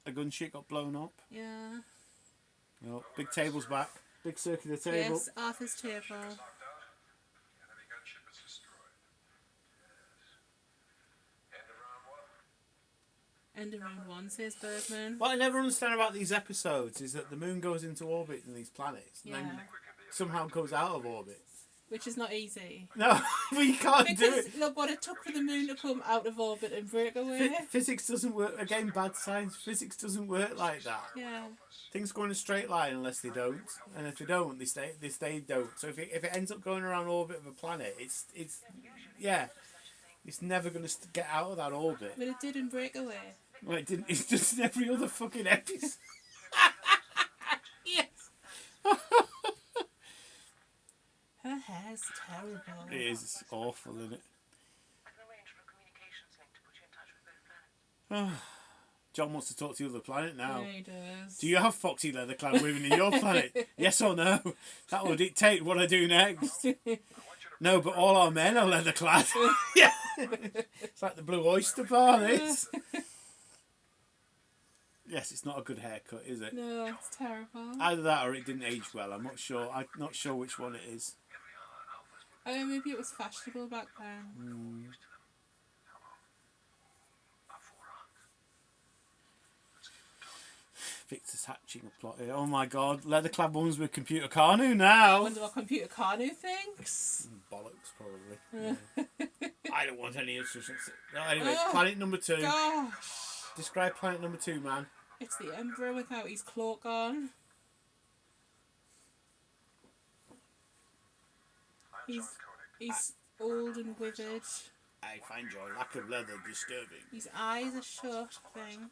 a gunship got blown up. Yeah. Oh, big table's back. Big circular table. Yes, Arthur's table. Knocked out. The enemy gunship is destroyed. Yes. End of round one. End of round one, says Bergman. What I never understand about these episodes is that the moon goes into orbit in these planets and then Yeah. somehow goes out of orbit. Which is not easy. No, we can't do Because it. look what it took for the moon to come out of orbit and break away. Physics doesn't work. Again, bad science. Physics doesn't work like that. Yeah. Things go in a straight line unless they don't, and if they don't, they stay don't. So if it ends up going around orbit of a planet, it's never going to get out of that orbit. But it didn't break away. Well, it didn't. It's just in every other fucking episode. Yes. Her hair's terrible. It is. It's awful, isn't it? I can arrange for a communications link to put you in touch with both planets. John wants to talk to the other planet now. Yeah, he does. Do you have foxy leather-clad women in your planet? Yes or no? That will dictate what I do next. No, but all our men are leather-clad. Yeah. It's like the Blue Oyster Bar, this. Yes, it's not a good haircut, is it? No, it's terrible. Either that or it didn't age well. I'm not sure. I'm not sure which one it is. Oh, maybe it was fashionable back then. Victor's hatching a plot here. Oh my god, leather-clad ones with computer Carnu I now. wonder what Computer Carnu thinks. Bollocks, probably. Yeah. I don't want any instructions. No, anyway, Oh, planet number 2. Gosh. Describe planet number 2, man. It's the Emperor without his cloak on. He's old and withered. I find your lack of leather disturbing. His eyes are shut, I think.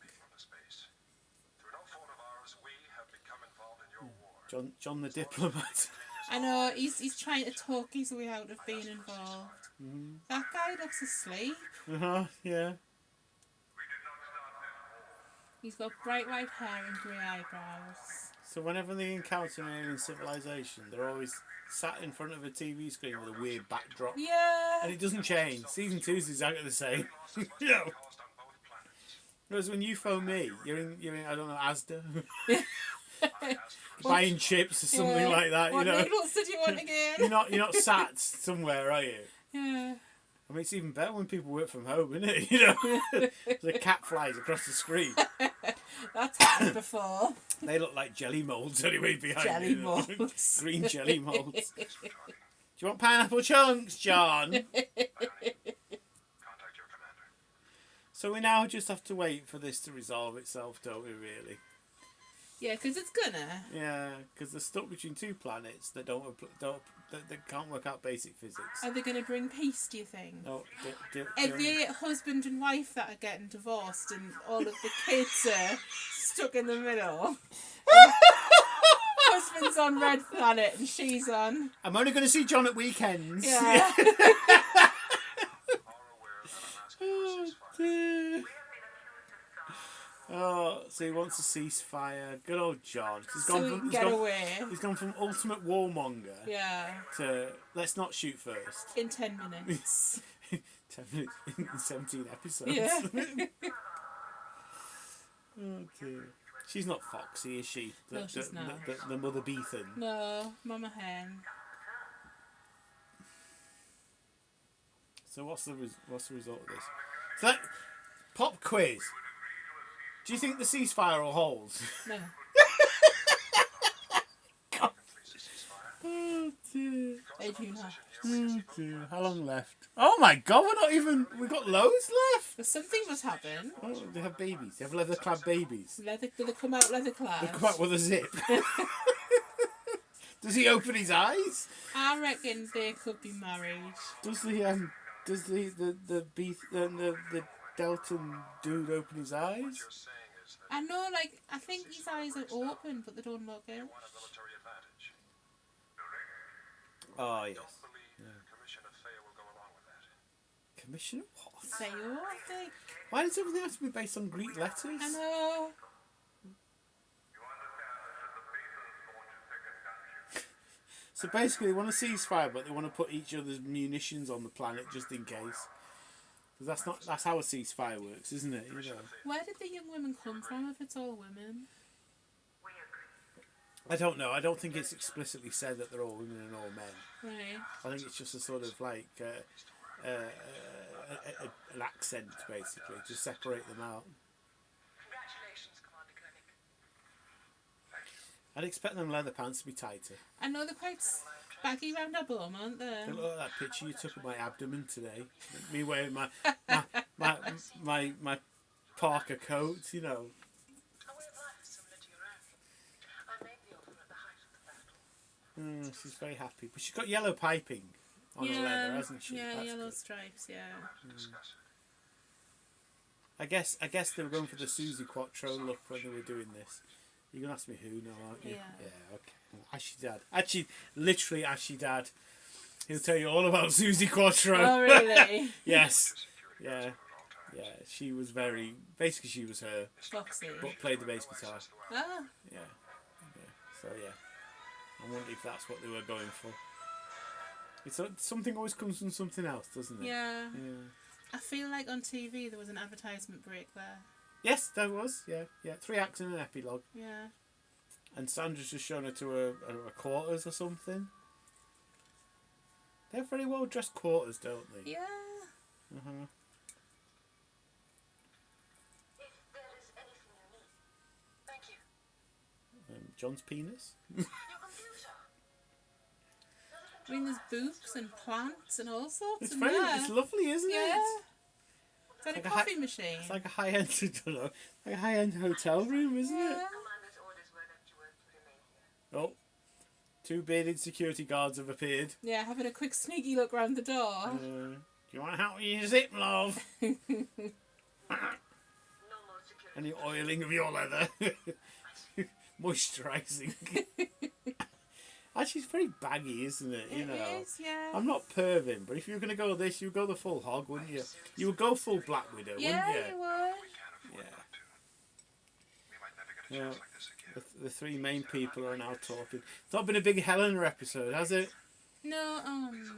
Through no fault of ours, we have become involved in your war. John the diplomat. I know, he's trying to talk his way out of being involved. That guy looks asleep. Yeah. He's got bright white hair and grey eyebrows. So whenever they encounter an alien civilization, they're always sat in front of a TV screen with a weird backdrop. Yeah. And it doesn't change. Season 2 is exactly the same. You know. Whereas when you phone me, you're in I don't know, Asda. Buying chips or something like that, What you know. noodles did you want again? You're not sat somewhere, are you? Yeah. I mean, it's even better when people work from home, isn't it? You know, the cat flies across the screen. That's happened before. They look like jelly moulds anyway behind Jelly you, you know. moulds. Green jelly moulds. Do you want pineapple chunks, John? Contact your commander. So we now just have to wait for this to resolve itself, don't we, really? Yeah, because it's gonna. Yeah, because they're stuck between two planets that that can't work out basic physics. Are they going to bring peace, do you think? No, Every husband and wife that are getting divorced and all of the kids are stuck in the middle. Husband's on Red Planet and she's on... I'm only going to see John at weekends. Yeah. Are aware that I'm asking for Oh, ceasefire. dear. Oh, so he wants a ceasefire. Good old John. So we can get away. He's gone from ultimate warmonger Yeah. to let's not shoot first. In 10 minutes. 10 minutes in 17 episodes. Yeah. Oh dear. She's not Foxy, is she? No, she's not. The Mother Beethan. No, Mama Hen. So what's the result of this? So that pop quiz. Do you think the ceasefire will hold? No. Oh dear. They do not. Oh dear. How long left? Oh my god, we've got loads left. But something must happen. Oh, they have babies. They have leather-clad babies. Do they come out leather clad? They come out with a zip. Does he open his eyes? I reckon they could be married. Does the Delton dude open his eyes? What you're saying is that I know, like, I think his eyes are open, but they don't look it. you want a military advantage. Oh yes. Don't believe Commissioner Thayer will go along with that. Commissioner what? Say I think. Why does everything have to be based on Greek letters? I know. So basically, they want a ceasefire, but they want to put each other's munitions on the planet just in case. Because that's how a ceasefire works, isn't it? You know. Where did the young women come from if it's all women? I don't know. I don't think it's explicitly said that they're all women and all men. Right. I think it's just a sort of like an accent, basically, to separate them out. Congratulations, Commander Koenig. I'd expect them leather pants to be tighter. I know they're quite baggy round our bum, aren't they? They look like that picture you took of my abdomen today. Me wearing my parka coat, you know. Our way of life is similar to your own. I made the offer at the height of the battle. She's very happy, but she's got yellow piping on her leather, hasn't she? Yeah, That's yellow good. stripes, yeah. Discuss it. I guess they were going for the Suzi Quatro look when they were doing this. You're gonna ask me who now, aren't you? Yeah. Yeah, okay. Ashy Dad. Actually, literally Ashy Dad. He'll tell you all about Suzi Quatro. Oh, really? Yes. Yeah. Yeah. She was very. Basically, she was her, Foxy. but played the bass guitar. Ah, Yeah. So yeah. I wonder if that's what they were going for. It's something always comes from something else, doesn't it? yeah. Yeah. I feel like on TV there was an advertisement break there. Yes, there was. Yeah. 3 acts and an epilogue. Yeah. And Sandra's just shown her to a quarters or something. They have very well dressed quarters, don't they? Yeah. Uh-huh. If there is anything you need. Thank you. John's penis. Your computer. I mean, there's booths and plants and all sorts It's in very, there. it's lovely, isn't Yeah. it? Is that Like a a coffee machine? It's like a high-end, I don't know, like a high-end hotel room, isn't it? Yeah. Commander's orders were that you were to remain here. Oh, 2 bearded security guards have appeared. Yeah, having a quick sneaky look round the door. Do you want to help me use it, love? No more security. Any oiling of your leather? Moisturising. Actually, it's very baggy, isn't it? You know. It is, yeah. I'm not perving, but if you were going to go this, you would go the full hog, wouldn't you? You would go full Black Widow, Yeah, wouldn't you you? would. We can't afford Yeah. not to. We might never get a Yeah. chance like this again. The 3 main people are now talking. It's not been a big Helena episode, has it? No, oh no. Definitely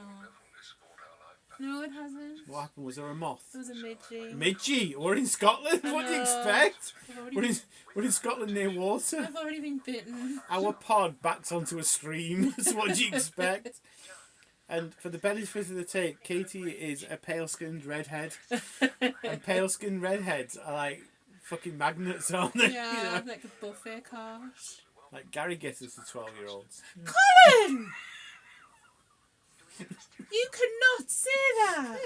spoiled our life. No, it hasn't. What happened? Was there a moth? It was a midgie. Midgie? We're in Scotland? I What do you know. expect? I've already, We're in Scotland near water. I've already been bitten. Our pod backs onto a stream. So what do you expect? And for the benefit of the tape, Katie is a pale-skinned redhead. And pale-skinned redheads are like fucking magnets, aren't they? Yeah, You know? like a buffet cart. Like Gary Gitters to 12-year-olds. Colin! You cannot say that!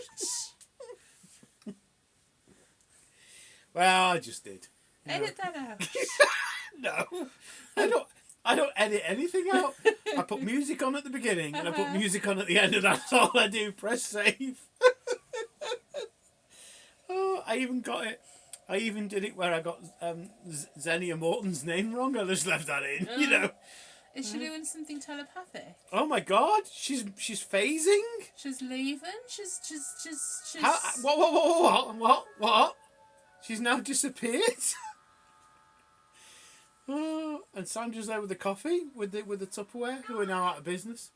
Well, I just did. You know. Edit that out. No, I don't edit anything out. I put music on at the beginning and I put music on at the end, and that's all I do. Press save. Oh, I even got it. I even did it where I got Xenia Morton's name wrong. I just left that in. You know. Is she doing something telepathic? Oh my God, she's phasing. She's leaving? She's How? What? She's now disappeared. Oh, and Sandra's there with the coffee, with the Tupperware, who are now out of business.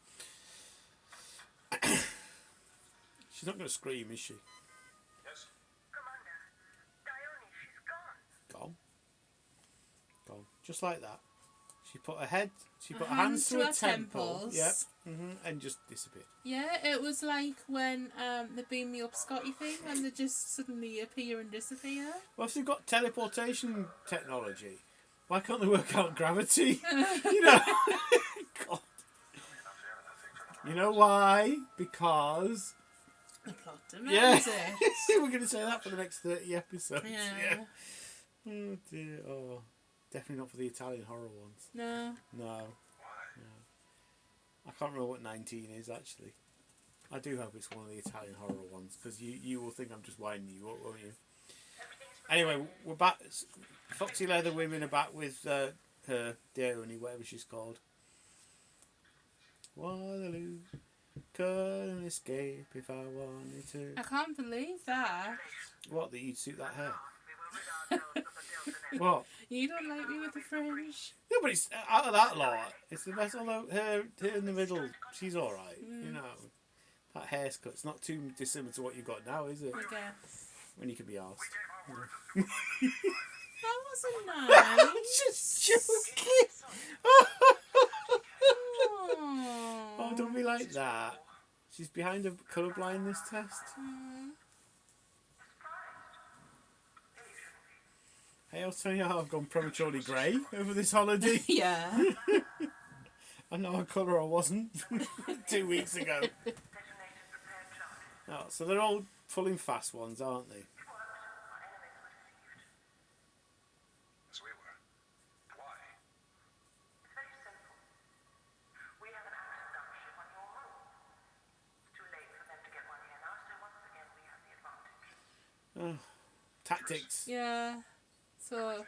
She's not going to scream, is she? Yes? Commander, Dionne, she's gone. Gone. Just like that. She put her Her hands to her her temples. temples. Yep. And just disappeared. Yeah, it was like when the Beam Me Up Scotty thing, when they just suddenly appear and disappear. Well, if they've got teleportation technology, why can't they work out gravity? You know. God. You know why? Because. The plot Yeah. demands it. We're going to say that for the next 30 episodes. Yeah. Oh dear. Oh. Definitely not for the Italian horror ones. No. No. Why? I can't remember what 19 is actually. I do hope it's one of the Italian horror ones because you will think I'm just winding you up, won't you? Anyway, we're back. Foxy Leather Women are back with her Dionne, whatever she's called. Waterloo, couldn't escape if I wanted to. I can't believe that. What, that you'd suit that hair? What? You don't like me with the fringe. No, but it's out of that lot. It's the best. Although her in the middle, she's all right. You know, that haircut's not too dissimilar to what you've got now, is it? I guess. When you can be arsed. That wasn't nice. Just joking. Oh, don't be like that. She's behind a colour blindness test. Hey, I was telling you how I've gone prematurely grey over this holiday. Yeah. I know what colour I wasn't 2 weeks ago. Oh, so they're all pulling fast ones, aren't they? As we were. Why? It's very simple. We have an active gunship on your moon. It's too late for them to get one here now, so once again we have the advantage. Tactics. Yeah. So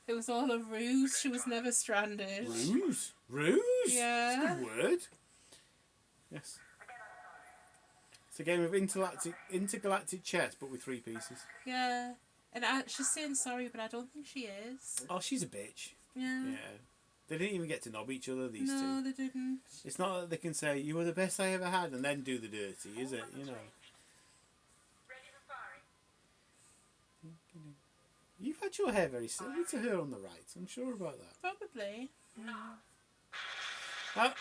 it was all a ruse. She was never stranded. Ruse? Ruse? Yeah. That's a good word. Yes. It's a game of intergalactic chess, but with 3 pieces. Yeah. And she's saying sorry, but I don't think she is. Oh, she's a bitch. Yeah. Yeah. They didn't even get to knob each other, these No, two. they didn't. It's not that they can say, you were the best I ever had, and then do the dirty, is it? You know. Ready for firing? You've had your hair very similar to her on the right. I'm sure about that. Probably. Ah,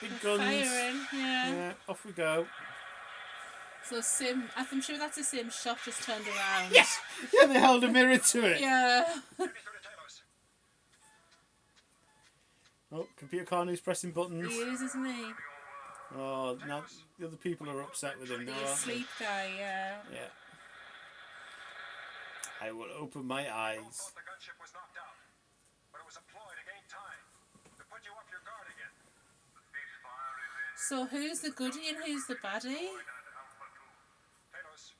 big guns. Firing, yeah. Yeah, off we go. So I'm sure that's the same shot just turned around. Yes! Yeah, they held a mirror to it. Yeah. Oh, computer Carney's pressing buttons. He is, isn't he? Oh, now the other people are upset with him now, The aren't sleep guy, yeah. they? Yeah. I will open my eyes. Thought the gunship was knocked out, but it was employed to gain time, to put you off your guard again. The ceasefire is in. So who's the goodie and who's the baddie? Talos,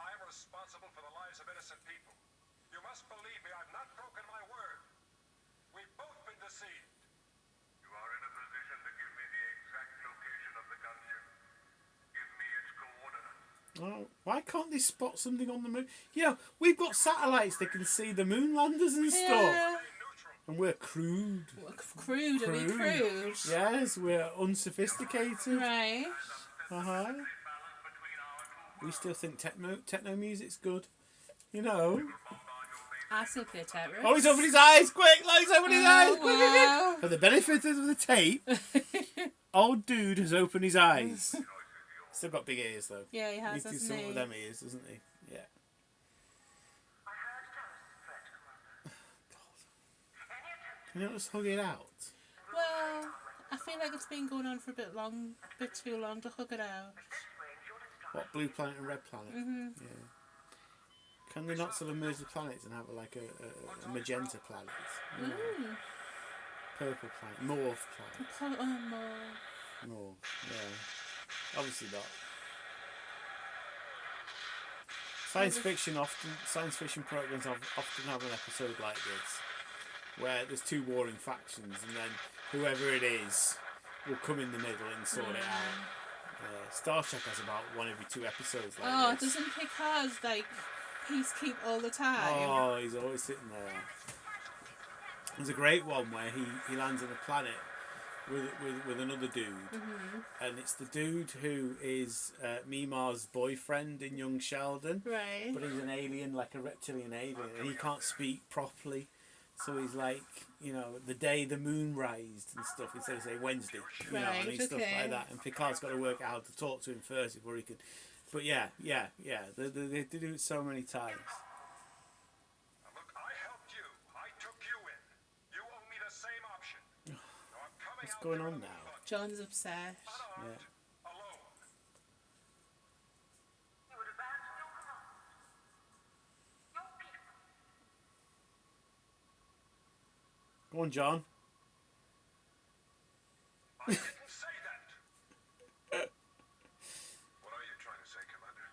I am responsible for the lives of innocent people. You must believe me, I've not broken my word. We've both been deceived. You are in a position to give me the exact location of the gunship. Give me its coordinates. Oh, why can't they spot something on the moon? You know, we've got satellites that can see the moon landers and stuff. Yeah. And we're crude. Crude, are we crude? Yes, we're unsophisticated. Right. Uh-huh. We still think techno music's good. You know. I still play Tetris. Oh, he's opened his eyes! Quick! He's opened his eyes! Quick, wow. For the benefit of the tape, old dude has opened his eyes. Still got big ears, though. Yeah, he has, He's hasn't something he? with them ears, doesn't he? Yeah. I heard Talos' threat, Commander. Any attempt Can you not just hug it out? Well, I feel like it's been going on for a bit too long to hug it out. range your destruction. What, blue planet and red planet? Mhm. Yeah. Can they not sort of merge the planets and have like a magenta planet? You know, Mm. purple planet, mauve planet. Oh, no. Mauve, yeah. Obviously not. Science fiction programs often have an episode like this, where there's 2 warring factions, and then whoever it is will come in the middle and sort it out. Star Trek has about 1 every 2 episodes like Oh, this. doesn't Picard, like, peacekeep all the time? Oh, he's always sitting there. There's a great one where he lands on a planet with another dude, and it's the dude who is Mimar's boyfriend in Young Sheldon, Right. but he's an alien, like a reptilian alien, and he can't speak properly. So he's like, you know, the day the moon rised and stuff, instead of saying Wednesday, you know, Right, and stuff okay. like that. And Picard's got to work out how to talk to him first before he can. But yeah. They do it so many times. Now look, I helped you. I took you in. You owe me the same option. Now I'm coming What's out going there on on the now? front, John's upset. unarmed, Yeah. alone. You would abandon your command. Your people. Go on, John. I didn't say that. What are you trying to say, Commander?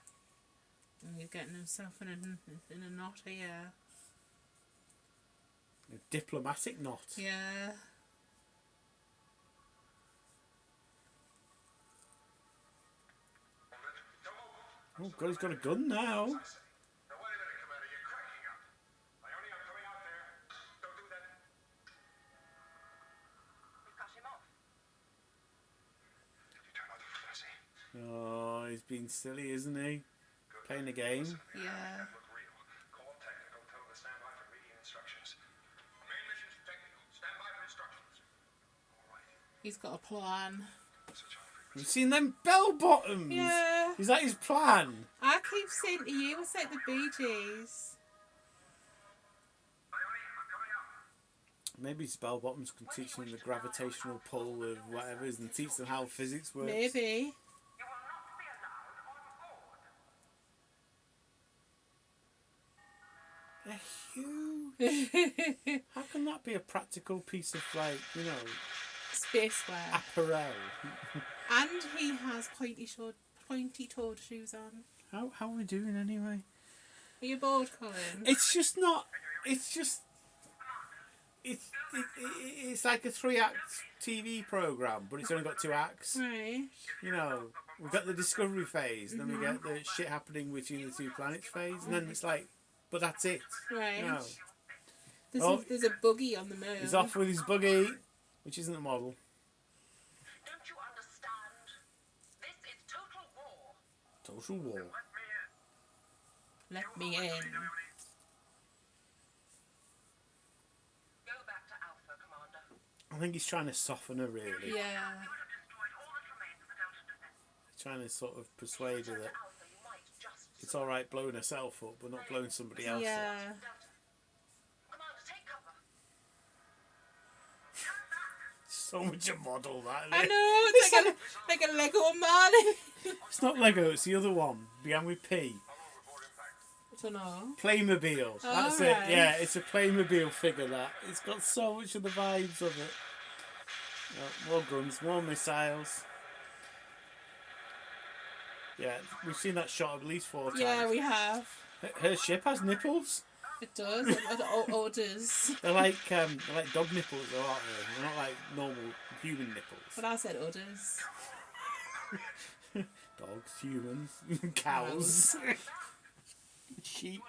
He's getting himself in a knot here. A diplomatic knot. Yeah. Oh God, he's got a gun now. Now, wait a minute, Commander. You're cracking up. I only am coming out there. Don't do that. We've cut him off. Did you turn off the flash? Oh, he's being silly, isn't he? Good. Playing a game. Yeah. Look real. Call technical. Tell them to stand by for immediate instructions. Main mission's technical. Stand by for instructions. All right. He's got a plan. Switch on frequency. You've seen them bell bottoms. Yeah. Is that his plan? I keep saying to you, it's like the Bee Gees. I'm coming out. Maybe his bell bottoms can teach them the gravitational pull of whatever it is and teach them how physics works. Maybe. You will not be allowed on board. They're huge. How can that be a practical piece of, like, you know, Spaceware. apparel? And he has pointy-toed shoes on. How are we doing anyway? Are you bored, Colin? It's just not. It's just. It's like a 3-act TV program, but it's only got 2 acts. Right. You know, we've got the discovery phase, then we get the shit happening between the 2 planets phase, and then it's like, but that's it. Right. You know, There's a buggy on the moon. he's off with his buggy, which isn't a model. Don't you understand? This is total war. Total war. Let me in. Go back to Alpha, Commander. I think he's trying to soften her, really. Yeah. You would have destroyed all that remains of the Delta defense. Trying to sort of persuade her that Alpha, you might just it's alright blowing herself up, but not blowing somebody else up. Yeah. Delta. Commander, take cover. So much a model, that. I Isn't it? know, it's like a Lego man. It's not Lego, it's the other one. Began with P. I don't know. Playmobil. That's it. Alright. Yeah, it's a Playmobil figure, that. It's got so much of the vibes of it. Oh, more guns, more missiles. Yeah, we've seen that shot at least 4 times. Yeah, we have. Her ship has nipples. It does. It orders. They're like dog nipples, though, aren't they? They're not like normal human nipples. But I said orders. Dogs, humans, cows, sheep.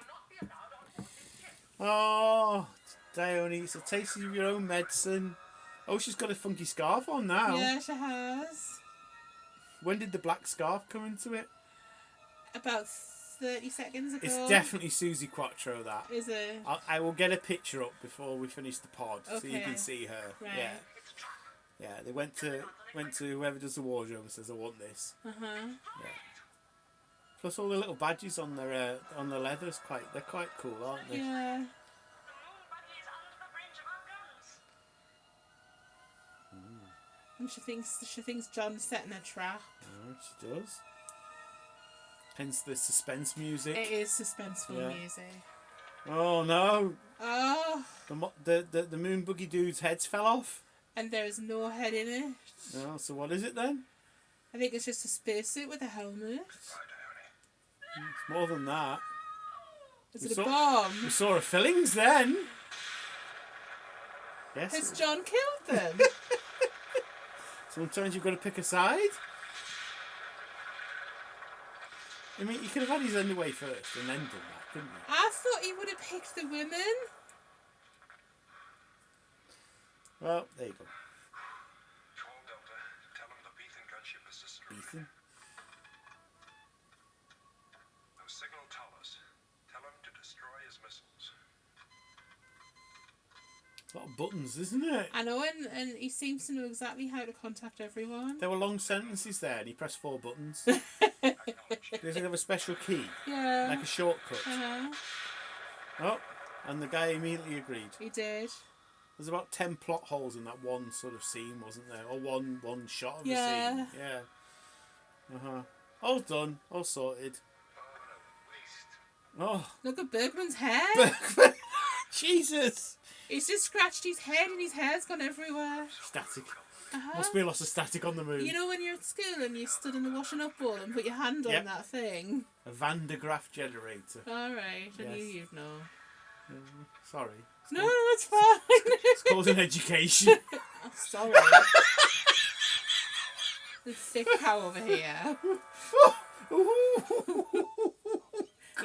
Oh, Dionne, it's a taste of your own medicine. Oh, she's got a funky scarf on now. Yeah, she has. When did the black scarf come into it? About 30 seconds ago. It's definitely Suzi Quatro, that. Is it? I will get a picture up before we finish the pod so you Okay. can see her. Right. Yeah. Yeah, they went to whoever does the wardrobe and says, I want this. Uh-huh. Yeah. Plus all the little badges on their leathers, they're quite cool, aren't they? Yeah. The moon buggy is under the bridge of our guns. And she thinks John's setting a trap. Oh, she does. Hence the suspense music. It is suspenseful Yeah. music. Oh no! Oh, The moon buggy dude's heads fell off. and there's no head in it. Oh, so what is it then? I think it's just a spacesuit with a helmet. It's more than that. Is We it a saw- bomb? We saw her fillings then. Yes. Has John killed them? Sometimes you've got to pick a side. I mean, you could have had his underway first and then done that, couldn't you? I thought he would have picked the women. Well, there you go. Call Delta. Tell them the Beacon gunship is destroyed. Ethan. No signal Talos. Tell him to destroy his missiles. A lot of buttons, isn't it? I know, and he seems to know exactly how to contact everyone. There were long sentences there and he pressed 4 buttons. Does he have a special key? Yeah. Like a shortcut? Uh-huh. Oh, and the guy immediately agreed. He did. There's about 10 plot holes in that one sort of scene, wasn't there? Or one shot of Yeah. the scene. Yeah. Uh-huh. All done. All sorted. Oh, what a waste. Oh. Look at Bergman's hair. Jesus! He's just scratched his head and his hair's gone everywhere. Static. Uh-huh. Must be a lot of static on the moon. You know when you're at school and you stood in the washing up bowl and put your hand on Yep. that thing? A Van de Graaff generator. Alright, I knew Yes. you'd know. Sorry. No, it's fine. It's called an education. Oh, sorry. The thick cow over here.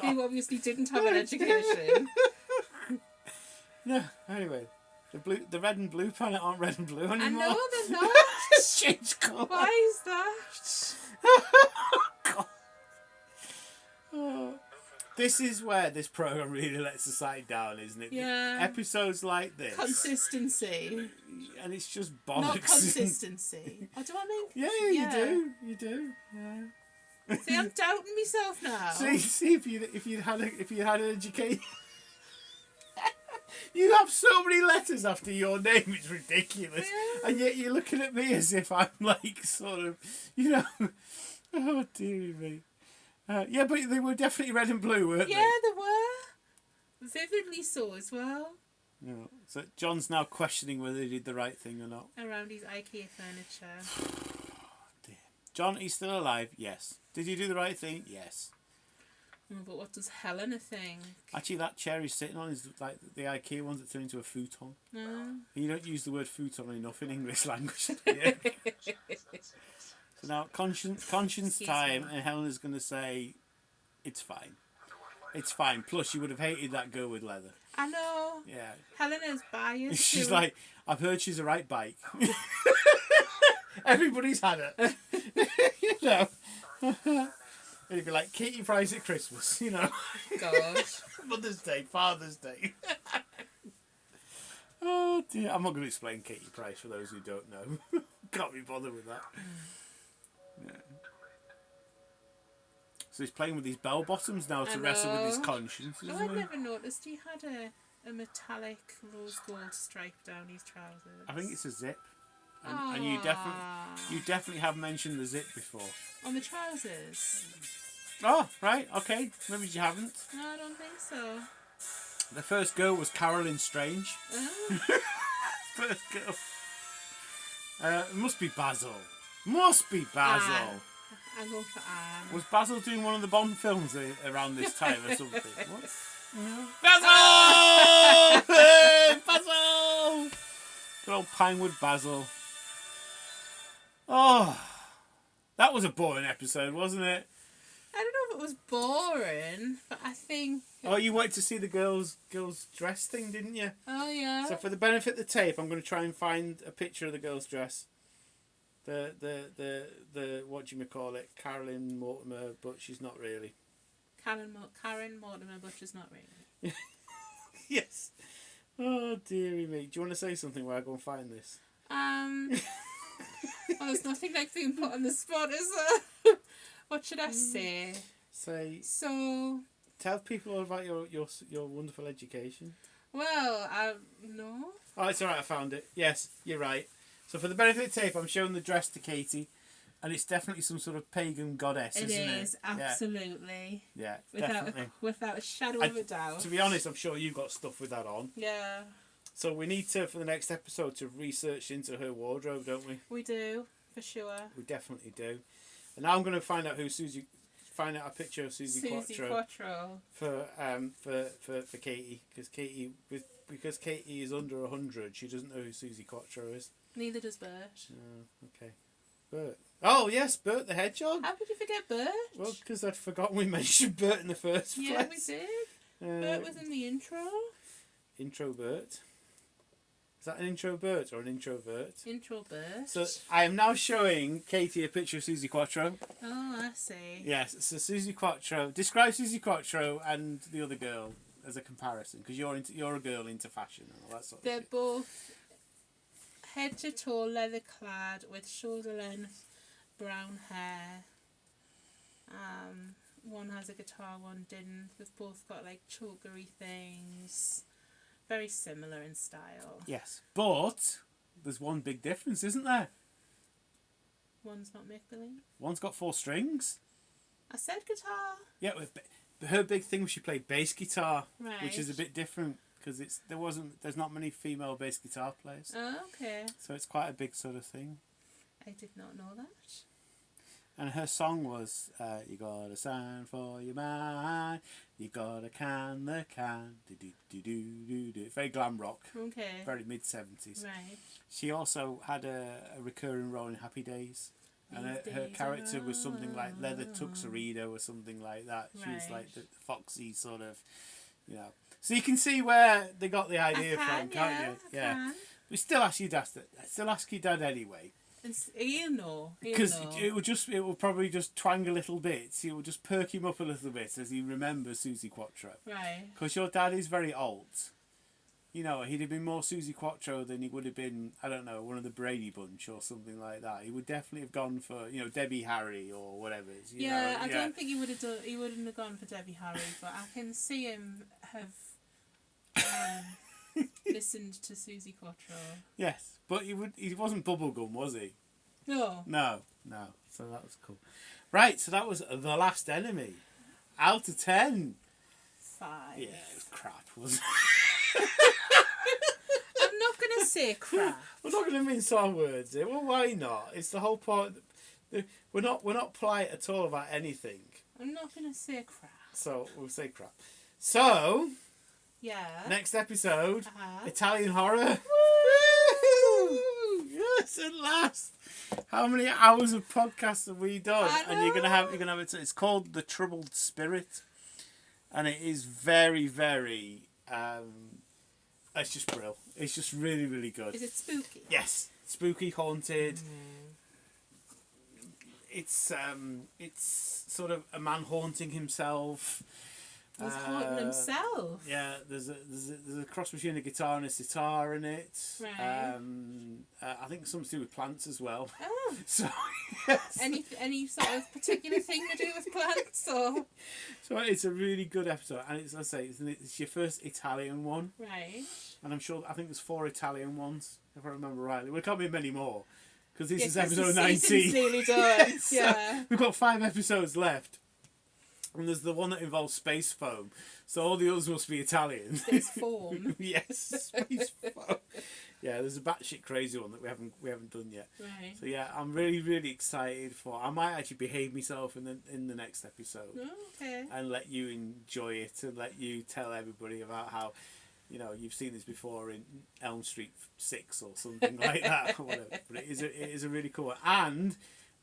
Who obviously didn't have an education. No, anyway. The red and blue planet aren't red and blue anymore. I know they're not. It's changed colour. Why is that? God. Oh. This is where this programme really lets society down, isn't it? Yeah. Episodes like this. Consistency. And it's just bollocks. Not consistency. Oh, do I mean? Yeah, Yeah. you do. Yeah. See, I'm doubting myself now. See if you had an education. You have so many letters after your name, it's ridiculous. Yeah. And yet you're looking at me as if I'm like sort of, you know. Oh dear me. Yeah, but they were definitely red and blue, weren't Yeah, they were. Vividly so as well. they? No. So John's now questioning whether he did the right thing or not. Around his IKEA furniture. Dear. John, he's still alive? Yes. Did he do the right thing? Yes. Oh, but what does Helena think? Actually, that chair he's sitting on is like the IKEA ones that turn into a futon. No. You don't use the word futon enough in English language. Yeah. So now, conscience Excuse time, me. and Helena's going to say, it's fine. It's fine. Plus, you would have hated that girl with leather. I know. Yeah. Helena's biased. She's too. like, I've heard she's a right bike. Everybody's had it. You know. It'd be like Katie Price at Christmas, you know. God. Mother's Day, Father's Day. Oh dear. I'm not going to explain Katie Price for those who don't know. Can't be bothered with that. Yeah. So he's playing with his bell bottoms now to I wrestle with his know. conscience, Oh, isn't I'd he? never noticed he had a metallic rose gold stripe down his trousers. I think it's a zip. And you definitely have mentioned the zip before. On the trousers? Oh, right, okay. Maybe you haven't. No, I don't think so. The first girl was Carolyn Strange. Oh. First girl. It must be Basil. Must be Basil. Anne. I'm going for Anne. Was Basil doing one of the Bond films around this time or something? What? No. Basil! Basil! Good old Pinewood Basil. Oh, that was a boring episode, wasn't it? I don't know if it was boring, but I think... Oh, you wanted to see the girls dress thing, didn't you? Oh, yeah. So for the benefit of the tape, I'm going to try and find a picture of the girl's dress. The what do you call it? Carolyn Mortimer, but she's not really. Karen Mortimer, but she's not really. Yes. Oh, dearie me. Do you want to say something while I go and find this? Well, there's nothing like being put on the spot, is there? What should I say? Say, So, tell people all about your wonderful education. well, no. Oh, it's alright, I found it. Yes, you're right. So for the benefit of the tape, I'm showing the dress to Katie, and it's definitely some sort of pagan goddess, isn't it? It is, absolutely. Yeah, Without definitely. without a shadow of a doubt. To be honest, I'm sure you've got stuff with that on. Yeah, So we need to, for the next episode, to research into her wardrobe, don't we? we do, for sure. We definitely do. And now I'm going to find out a picture of Suzi Suzi Quatro Quatro. for Katie, because Katie is under 100. She doesn't know who Suzi Quatro is. Neither does Bert. Oh, okay. Bert. Oh yes, Bert the Hedgehog. How could you forget Bert? Well, because I'd forgotten we mentioned Bert in the first Yeah, we place. did. Uh, Bert was in the intro. Intro Bert. Is that an intro Bert or an introvert? Intro Bert. So I am now showing Katie a picture of Suzi Quatro. Oh, I see. Yes, so Suzi Quatro. Describe Suzi Quatro and the other girl as a comparison, because you're a girl into fashion and all that sort of They're shit. both head to toe leather clad with shoulder length brown hair. One has a guitar, one didn't. They've both got like chokery things. Very similar in style. Yes, but there's one big difference, isn't there? One's not make-believe. One's got 4 strings. I said guitar. Yeah, her big thing was she played bass guitar, Right. which is a bit different because there's not many female bass guitar players, Oh, okay. so it's quite a big sort of thing. I did not know that. And her song was, you gotta sign for your mind, you gotta can the can, do. Very glam rock, Okay. very mid-70s. Right. She also had a recurring role in Happy Days. And her character was something like Leather Tuxedo or something like that. She was like the foxy sort of, you know. So you can see where they got the idea from, can't you? I can. We still ask your dad anyway. He'll know. Because it will probably just twang a little bit. It will just perk him up a little bit as he remembers Suzi Quatro. Right. Because your dad is very old. You know, he'd have been more Suzi Quatro than he would have been, I don't know, one of the Brady Bunch or something like that. He would definitely have gone for, you know, Debbie Harry or whatever. I don't think he would have done. He wouldn't have gone for Debbie Harry, but I can see him have listened to Suzi Quatro. Yes, but he wasn't bubblegum, was he? No. No. So that was cool. Right, so that was The Last Enemy. Out of 10. 5. Yeah, it was crap, wasn't I'm not going to say crap. We're not going to mince our words here. Well, why not? It's the whole point. We're not polite at all about anything. I'm not going to say crap. So we'll say crap. So Yeah. next episode, Uh-huh. Italian horror. Woo! Yes, at last. How many hours of podcast have we done? I And you're gonna have it. It's called The Troubled Spirit, and it is very, very. It's just brilliant. It's just really, really good. Is it spooky? Yes, spooky, haunted. It's sort of a man haunting himself. He's haunting himself. Yeah, there's a cross between a guitar and a sitar in it. Right. I think something to do with plants as well. Oh. So yes. Any sort of particular thing to do with plants or? So it's a really good episode, and it's it's your first Italian one, Right. and I think there's 4 Italian ones if I remember rightly. Well, it can't be many more because this is 'cause the episode 19. season's nearly done. So Yeah. we've got 5 episodes left. And there's the one that involves space foam. So all the others must be Italian. Space foam. Yes, space foam. Yeah, there's a batshit crazy one that we haven't done yet. Right. So yeah, I'm really, really excited for. I might actually behave myself in the next episode Oh, okay. and let you enjoy it and let you tell everybody about how, you know, you've seen this before in Elm Street 6 or something like that or whatever. But it is a really cool one. And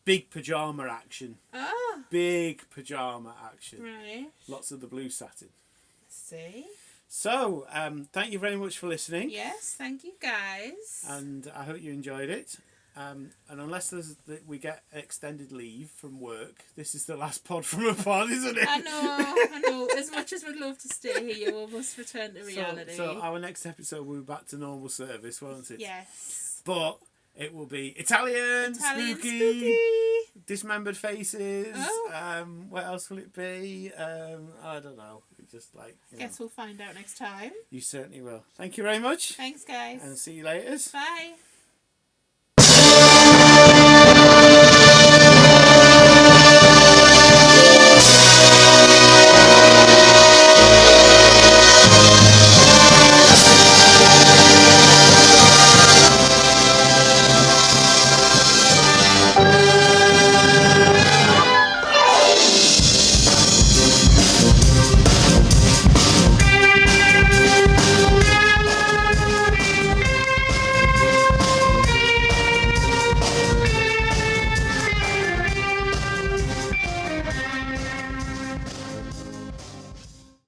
big pyjama action. Ah. Big pyjama action. Right. Lots of the blue satin. See. So, thank you very much for listening. Yes. Thank you, guys. And I hope you enjoyed it. And unless we get extended leave from work, this is the last pod from a pod, isn't it? I know. As much as we'd love to stay here, we must return to reality. So our next episode will be back to normal service, won't it? Yes. But it will be Italian spooky, dismembered faces. Oh. What else will it be? I don't know. Just like, Guess we'll find out next time. You certainly will. Thank you very much. Thanks, guys. And see you later. Bye.